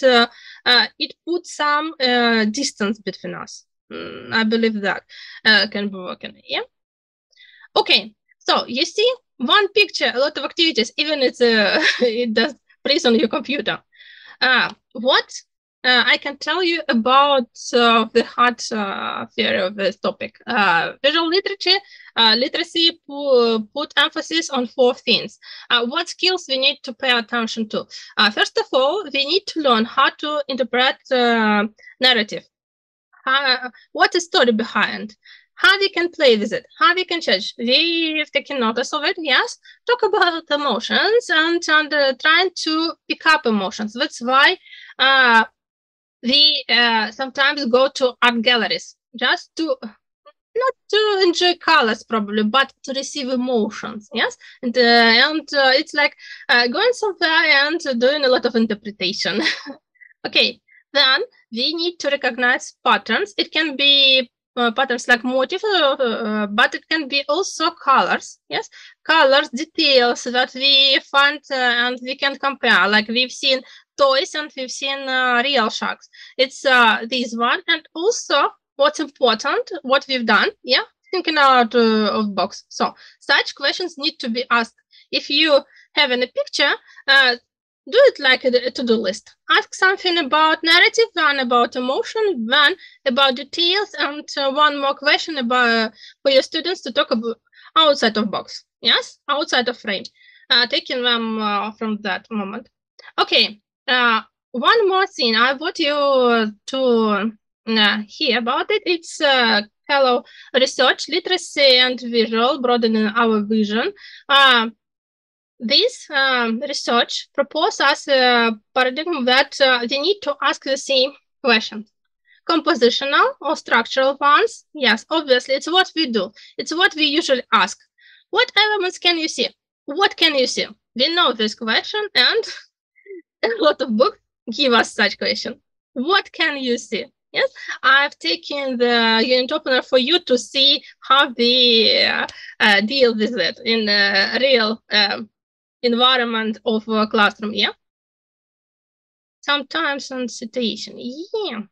it puts some distance between us. I believe that can be working, yeah? Okay, so you see, one picture, a lot of activities, even it's it does freeze on your computer. What I can tell you about the hard theory of this topic. Visual literacy put emphasis on 4 things. What skills we need to pay attention to? First of all, we need to learn how to interpret narrative. What is story behind? How we can play with it, how we can judge. We've taken notice of it, yes. Talk about emotions and trying to pick up emotions. That's why we sometimes go to art galleries, just to, not to enjoy colors probably, but to receive emotions, yes. And it's like going somewhere and doing a lot of interpretation. Okay, then we need to recognize patterns. It can be patterns like motifs, but it can be also colors, yes, colors, details that we find and we can compare, like we've seen toys and we've seen real sharks. It's this one. And also what's important, what we've done, yeah, thinking out of box. So such questions need to be asked. If you have in a picture, do it like a to-do list. Ask something about narrative, one about emotion, one about details, and one more question about for your students to talk about outside of box. Yes, outside of frame. Taking them from that moment. Okay. One more thing I want you to hear about it. It's hello research, literacy, and visual, broadening our vision. This research proposes us a paradigm that we need to ask the same questions. Compositional or structural ones? Yes, obviously, it's what we do. It's what we usually ask. What elements can you see? What can you see? We know this question, and a lot of books give us such question. What can you see? Yes, I've taken the unit opener for you to see how we deal with it in a real environment of a classroom, yeah? Sometimes on situation, yeah.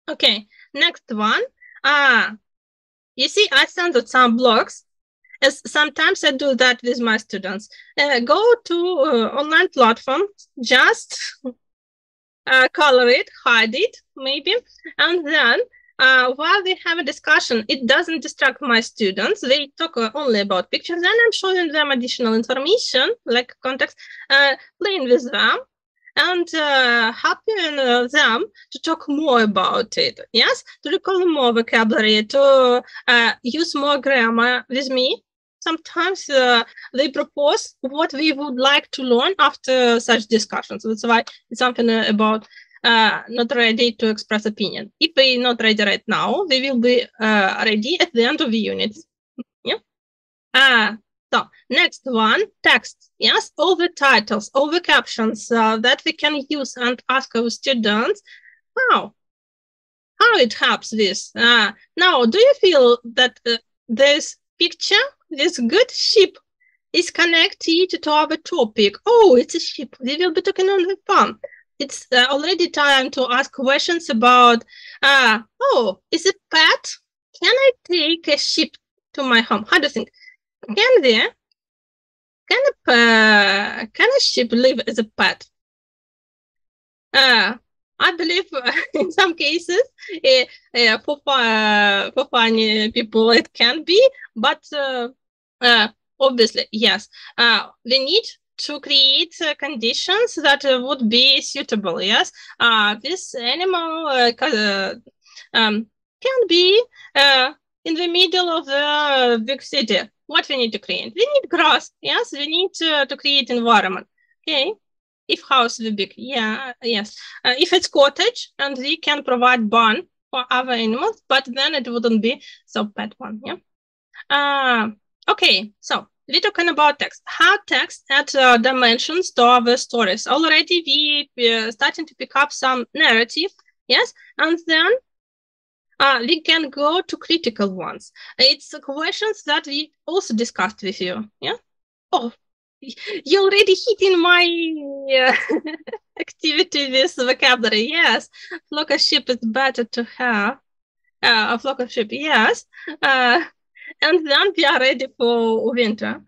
Okay, next one. You see, I sent out some blogs. As sometimes I do that with my students. Go to online platform, just color it, hide it, maybe, and then while we have a discussion, it doesn't distract my students. They talk only about pictures, and I'm showing them additional information, like context, playing with them, and helping them to talk more about it, yes? To recall more vocabulary, to use more grammar with me. Sometimes they propose what we would like to learn after such discussions. That's why it's something about not ready to express opinion. If we're not ready right now, we will be ready at the end of the unit. Yeah. So next one, text. Yes, all the titles, all the captions that we can use and ask our students how it helps this. Now, do you feel that this picture, this good ship, is connected to our topic? Oh, it's a ship. We will be talking on the farm. It's already time to ask questions about, oh, is it pet? Can I take a ship to my home? How do you think? Can a ship live as a pet? I believe in some cases for funny people it can be, but obviously, yes, we need to create conditions that would be suitable. Yes, this animal can be in the middle of the big city. What we need to create? We need grass. Yes, we need to create environment. Okay. If house is big, yeah, yes. If it's cottage, and we can provide barn for other animals, but then it wouldn't be so bad one. Yeah. Okay, so we're talking about text. How text adds dimensions to our stories. Already we starting to pick up some narrative, yes, and then we can go to critical ones. It's questions that we also discussed with you. Yeah. Oh, you already hit in my activity with vocabulary. Yes, flock of sheep is better to have. A flock of sheep. Yes. And then we are ready for winter.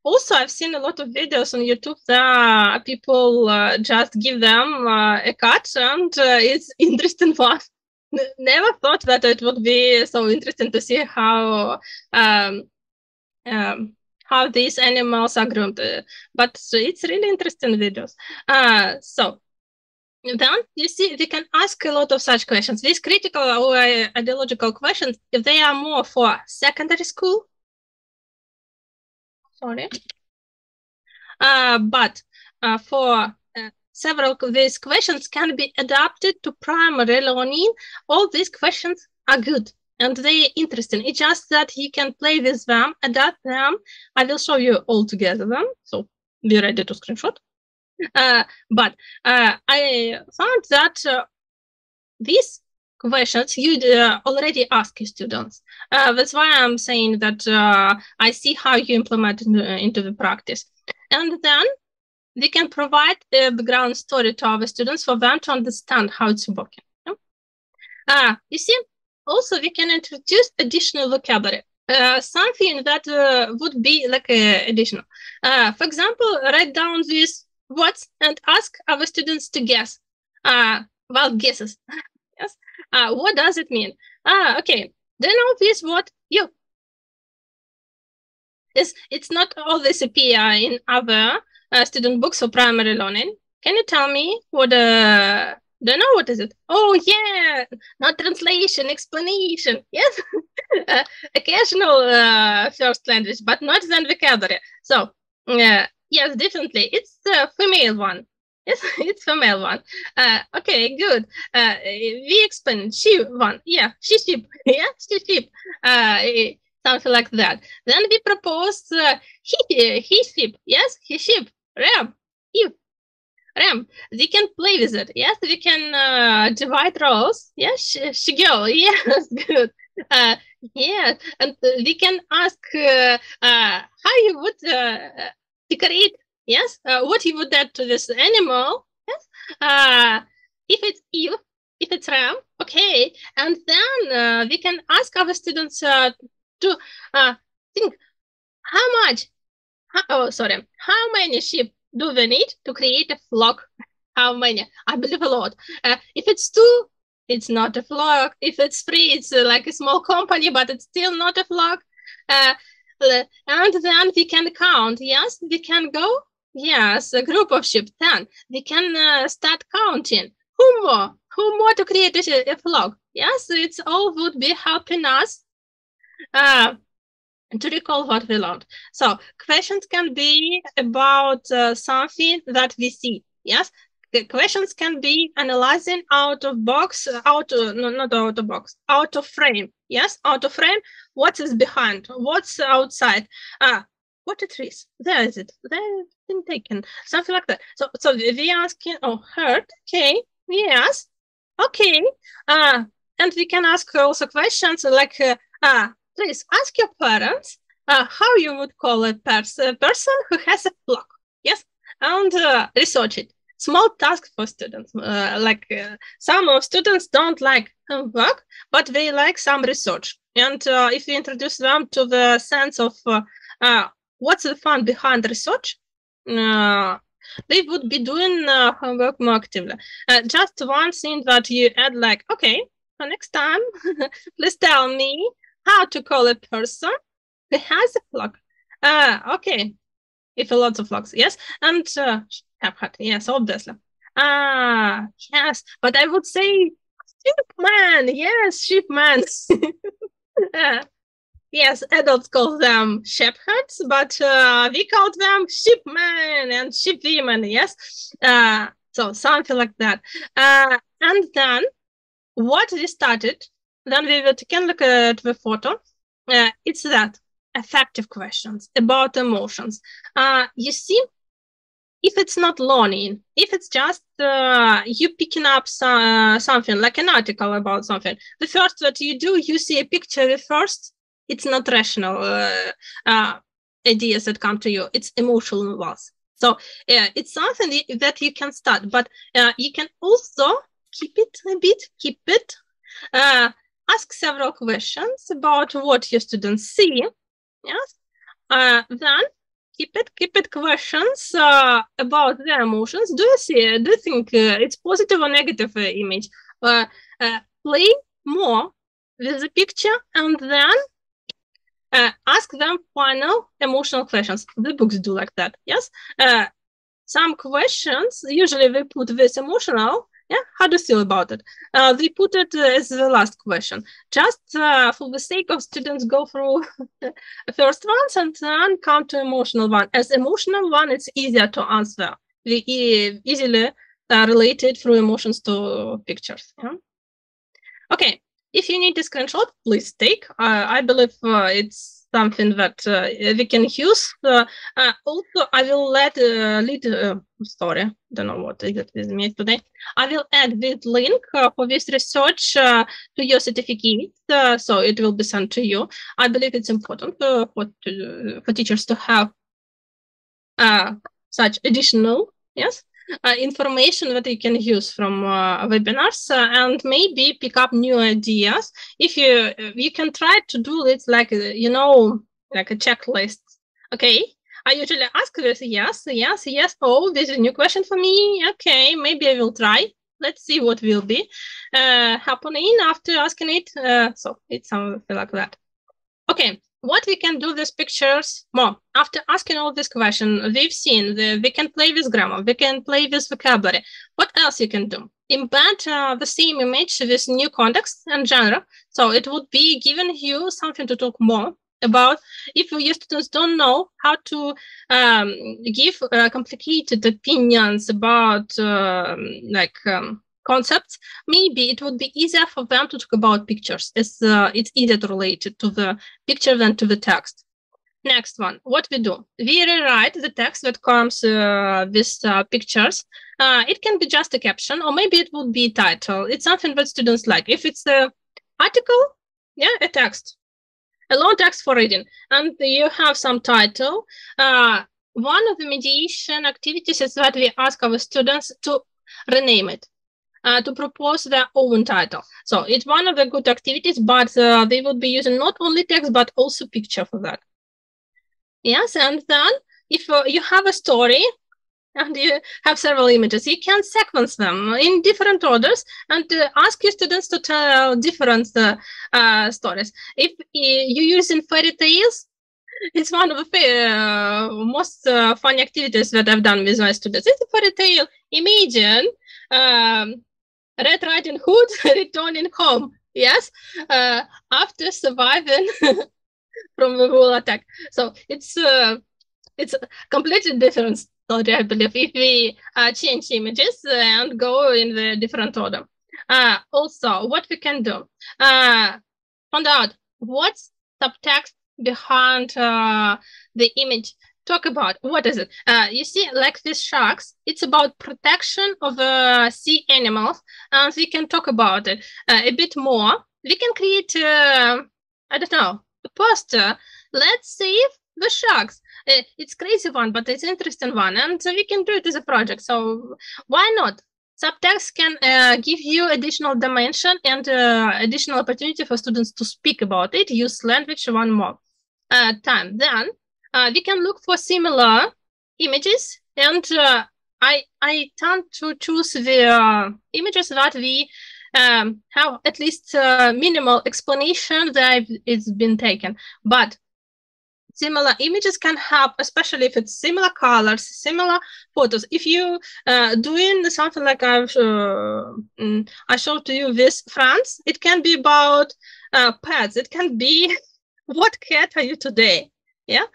Also, I've seen a lot of videos on YouTube that people just give them a cat, and it's interesting one. Never thought that it would be so interesting to see how these animals are groomed, but it's really interesting videos. So then you see we can ask a lot of such questions. These critical or ideological questions, if they are more for secondary school, sorry, but for several of these questions can be adapted to primary learning. All these questions are good and they are interesting. It's just that you can play with them, adapt them. I will show you all together them. So be ready to screenshot. But I found that these questions you already ask your students. That's why I'm saying that I see how you implement it into the practice. And then we can provide a background story to our students for them to understand how it's working. You see, also we can introduce additional vocabulary. Something that would be like additional. For example, write down these words and ask our students to guess. Well, guesses. Yes. What does it mean? Okay. Do you know this word? You. It's not always appear in other student books for primary learning. Can you tell me what? Do you know what is it? Oh yeah, not translation, explanation. Yes, occasional first language, but not then vocabulary. So yes, definitely, it's the female one. Yes, it's female one. Okay, good. We explain she one. Yeah, she sheep. Yeah, she sheep. Something like that. Then we propose he sheep. Yes, he sheep. Ram. Eve. Ram. We can play with it. Yes, we can divide roles. Yes, she girl. Yes, good. Yes, and we can ask how you would decorate. Yes, what you would add to this animal. Yes, if it's Eve, if it's Ram, okay. And then we can ask our students to think how many sheep do we need to create a flock? How many? I believe a lot. If it's 2, it's not a flock. If it's 3, it's like a small company, but it's still not a flock. And then we can count. Yes, we can go. Yes, a group of sheep, 10. We can start counting. Who more to create a flock? Yes, it's all would be helping us to recall what we learned. So questions can be about something that we see. Yes, the questions can be analyzing out of frame. Yes, out of frame. What is behind? What's outside? What a trees? There is it. They've been taken. Something like that. So we asking. Oh, heard. Okay. Yes. Okay. And we can ask also questions like please ask your parents how you would call a person who has a flock. Yes, and research it. Small task for students. Some of students don't like homework, but they like some research. And if we introduce them to the sense of what's the fun behind research, they would be doing homework more actively. Just one thing that you add, like, okay, for next time, please tell me how to call a person who has a flock. Okay, if a lot of flocks, yes, and shepherd, yes, obviously. Yes, but I would say sheepman, yes, sheepman. Yes, adults call them shepherds, but we call them sheepmen and sheepwomen, yes? So something like that. And then what we started, then we can look at the photo. It's that affective questions about emotions. You see, if it's not learning, if it's just you picking up something, like an article about something, the first that you do, you see a picture first. It's not rational ideas that come to you. It's emotional ones. So it's something that you can start, but you can also keep it a bit, ask several questions about what your students see. Yes. Then keep it questions about their emotions. Do you think it's positive or negative image? Play more with the picture and then ask them final emotional questions. The books do like that, yes? Some questions, usually they put this emotional, yeah? How do you feel about it? They put it as the last question. Just for the sake of students go through the first ones and then come to emotional one. As emotional one, it's easier to answer. We easily related through emotions to pictures, yeah? Okay. If you need a screenshot, please take. I believe it's something that we can use. Also, I will sorry, don't know what is it with me today. I will add this link for this research to your certificate, so it will be sent to you. I believe it's important for teachers to have such additional, yes, information that you can use from webinars and maybe pick up new ideas. If you can try to do it like, like a checklist. Okay, I usually ask this, yes. Oh, this is a new question for me. Okay, maybe I will try. Let's see what will be happening after asking it. So it's something like that. Okay. What we can do with pictures more. After asking all these questions, we've seen we can play with grammar, we can play with vocabulary. What else you can do? Embed the same image with new context and genre. So it would be giving you something to talk more about. If your students don't know how to give complicated opinions about concepts, maybe it would be easier for them to talk about pictures. It's easier to relate it to the picture than to the text. Next one, what we do? We rewrite the text that comes with pictures. It can be just a caption, or maybe it would be a title. It's something that students like. If it's an article, yeah, a text, a long text for reading, and you have some title. One of the mediation activities is that we ask our students to rename it. To propose their own title. So it's one of the good activities, but they would be using not only text, but also picture for that. Yes, and then if you have a story and you have several images, you can sequence them in different orders and ask your students to tell different stories. If you're using fairy tales, it's one of the most fun activities that I've done with my students. It's a fairy tale. Imagine Red Riding Hood returning home, yes, after surviving from the whole attack. So it's a completely different story, I believe, if we change images and go in the different order. Also, what we can do, find out what's subtext behind the image. Talk about what is it? You see, like these sharks, it's about protection of sea animals, and we can talk about it a bit more. We can create, I don't know, a poster. Let's save the sharks. It's crazy one, but it's interesting one, and we can do it as a project. So why not? Subtext can give you additional dimension and additional opportunity for students to speak about it. Use language one more time. Then we can look for similar images and I tend to choose the images that we have at least minimal explanation that it's been taken. But similar images can help, especially if it's similar colors, similar photos. If you doing something like I showed to you with France, it can be about pets. It can be what cat are you today? Yeah.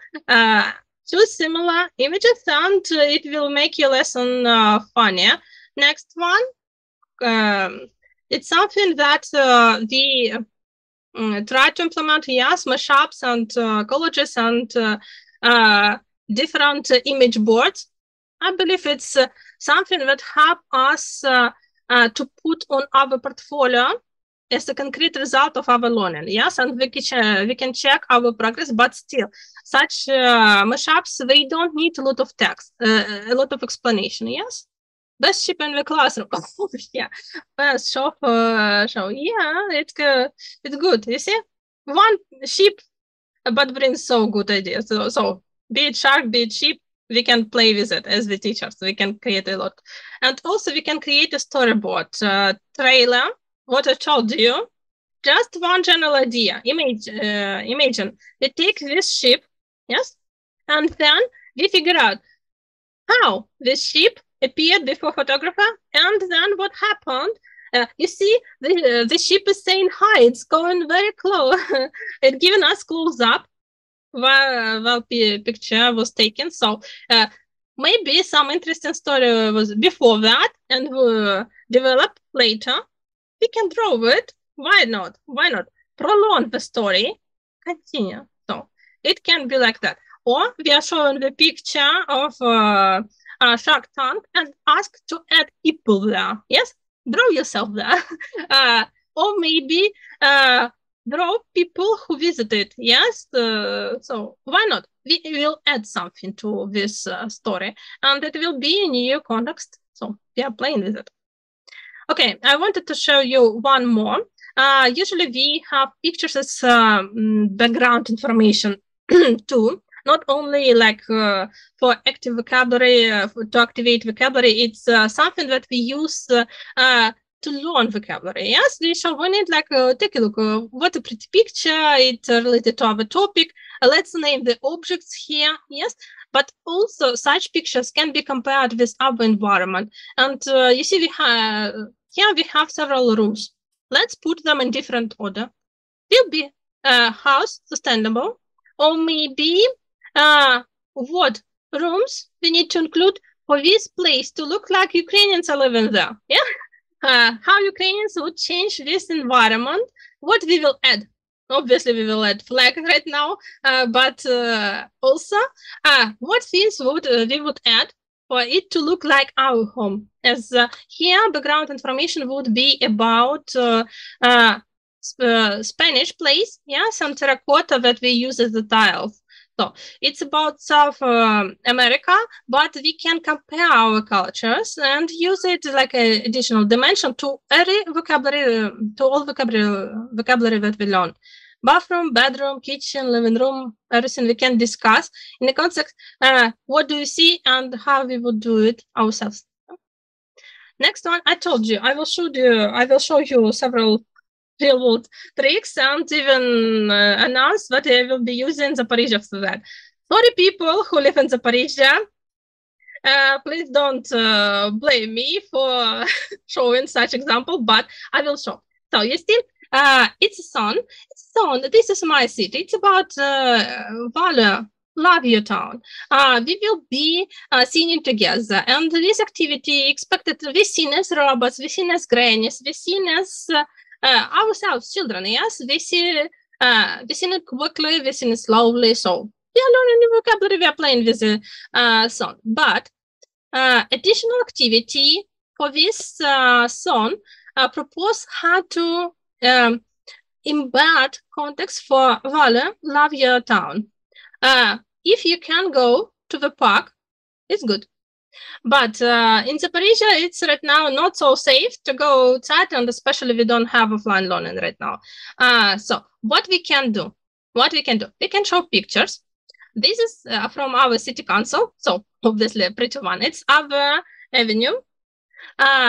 Choose similar images and it will make your lesson funnier. Next one, it's something that we try to implement, yes, mashups and collages and different image boards. I believe it's something that help us to put on our portfolio as a concrete result of our learning, yes, and we can check our progress, but still, such mashups, they don't need a lot of text, a lot of explanation, yes? Best sheep in the classroom. Yeah, best show. Yeah, it's good. You see, one sheep, but brings so good ideas. So be it shark, be it sheep, we can play with it as the teachers. We can create a lot, and also we can create a storyboard trailer. What I told you, just one general idea. Imagine we take this sheep, yes, and then we figure out how this sheep appeared before photographer, and then what happened. You see, the sheep is saying hi. It's going very close. It's giving us close up while the picture was taken. So maybe some interesting story was before that and developed later. We can draw it. Why not? Why not? Prolong the story. Continue. So it can be like that. Or we are showing the picture of Shark Tank and ask to add people there. Yes? Draw yourself there. Or maybe draw people who visited. Yes? So why not? We will add something to this story. And it will be in new context. So we are playing with it. Okay, I wanted to show you one more. Usually we have pictures as background information too. Not only like for active vocabulary, to activate vocabulary, it's something that we use to learn vocabulary. Yes, we shall want it like, take a look, what a pretty picture, it's related to our topic. Let's name the objects here, yes. But also such pictures can be compared with our environment. And you see, here we have several rooms. Let's put them in different order. Will be house sustainable, or maybe what rooms we need to include for this place to look like Ukrainians are living there. Yeah, how Ukrainians would change this environment. What we will add? Obviously, we will add flag right now, but also what things we would add for it to look like our home. As here, background information would be about Spanish place, yeah, some terracotta that we use as the tiles. So it's about South America, but we can compare our cultures and use it like an additional dimension to every vocabulary, to all vocabulary that we learn. Bathroom, bedroom, kitchen, living room, everything we can discuss in the context. What do you see and how we would do it ourselves. Next one, I told you, I will show you several real-world tricks and even announce that I will be using Zaporizhia for that. Sorry, people who live in Zaporizhia, please don't blame me for showing such example, but I will show. So you see, it's a sun. This is my city. It's about Whaen, love your town. We will be singing together, and this activity expected to be seen as robots, we seen as grannies, we seen as ourselves, children. Yes, we see it quickly, we see it slowly. So we are learning new vocabulary. We are playing with the song, but additional activity for this song propose how to embed context for Whaen, love your town. If you can go to the park, it's good. But in Zaporizhia, it's right now not so safe to go outside, and especially we don't have offline learning right now. So what we can do? We can show pictures. This is from our city council, so obviously a pretty one. It's our Avenue,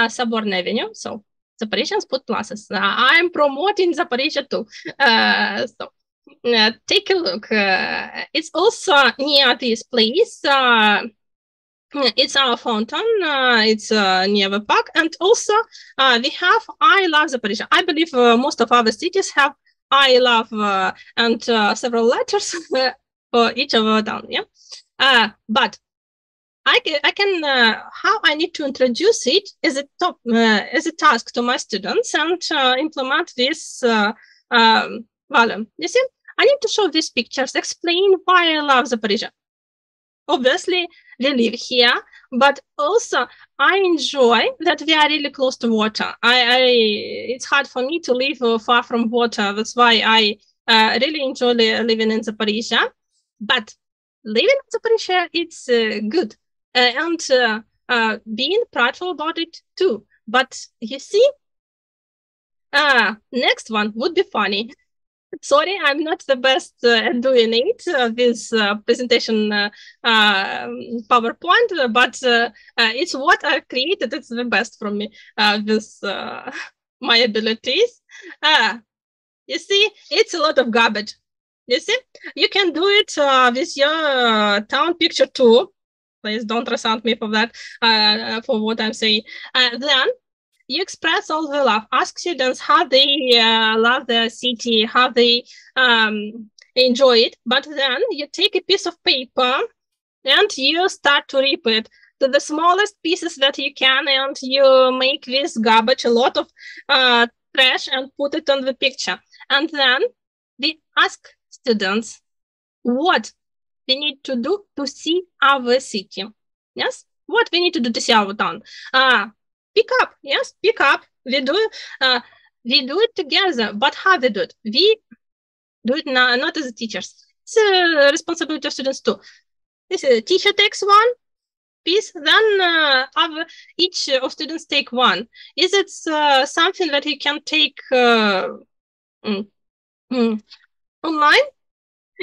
Sorbonne Avenue. So Zaporizhians put pluses. I'm promoting Zaporizhia too. Take a look. It's also near this place. It's our fountain. It's near the park, and also we have I love Zaporizhia. I believe most of our cities have I love and several letters for each of our town. Yeah, but I can how I need to introduce it as a task to my students and implement this volume. You see, I need to show these pictures, explain why I love Zaporizhia. Obviously, we live here, but also I enjoy that we are really close to water. It's hard for me to live far from water. That's why I really enjoy living in Zaporizhia. But living in Zaporizhia, it's good. And being prideful about it too. But you see, next one would be funny. Sorry, I'm not the best at doing it, this presentation PowerPoint, but it's what I created. It's the best from me, with my abilities. You see, it's a lot of garbage. You see, you can do it with your town picture too. Please don't resent me for that, for what I'm saying. Then you express all the love. Ask students how they love their city, how they enjoy it. But then you take a piece of paper and you start to rip it to the smallest pieces that you can, and you make this garbage, a lot of trash, and put it on the picture. And then we ask students what we need to do to see our city. Yes, what we need to do to see our town. Pick up, yes, pick up. We do it together. But how we do it? We do it not as teachers. It's a responsibility of students too. This teacher takes one piece, then each of students take one. Is it something that you can take online?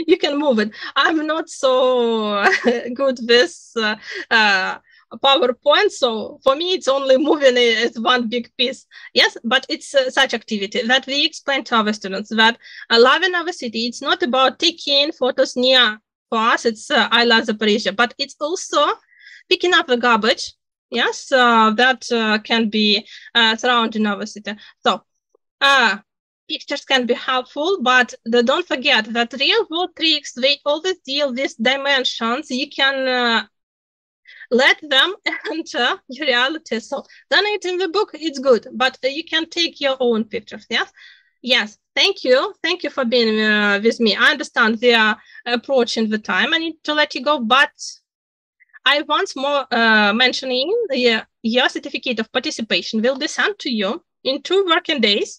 You can move it. I'm not so good with PowerPoint, so for me it's only moving it as one big piece. Yes, but it's such activity that we explain to our students that loving our city, it's not about taking photos near. For us, it's I love Zaporizhia, but it's also picking up the garbage. Yes, that can be thrown in our city. So pictures can be helpful, but don't forget that real world tricks, they always deal with dimensions. You can let them enter your reality. So then it's in the book, it's good, but you can take your own pictures. Yes. Yes. Thank you. Thank you for being with me. I understand we are approaching the time. I need to let you go, but I once more mentioning your certificate of participation will be sent to you in 2 working days.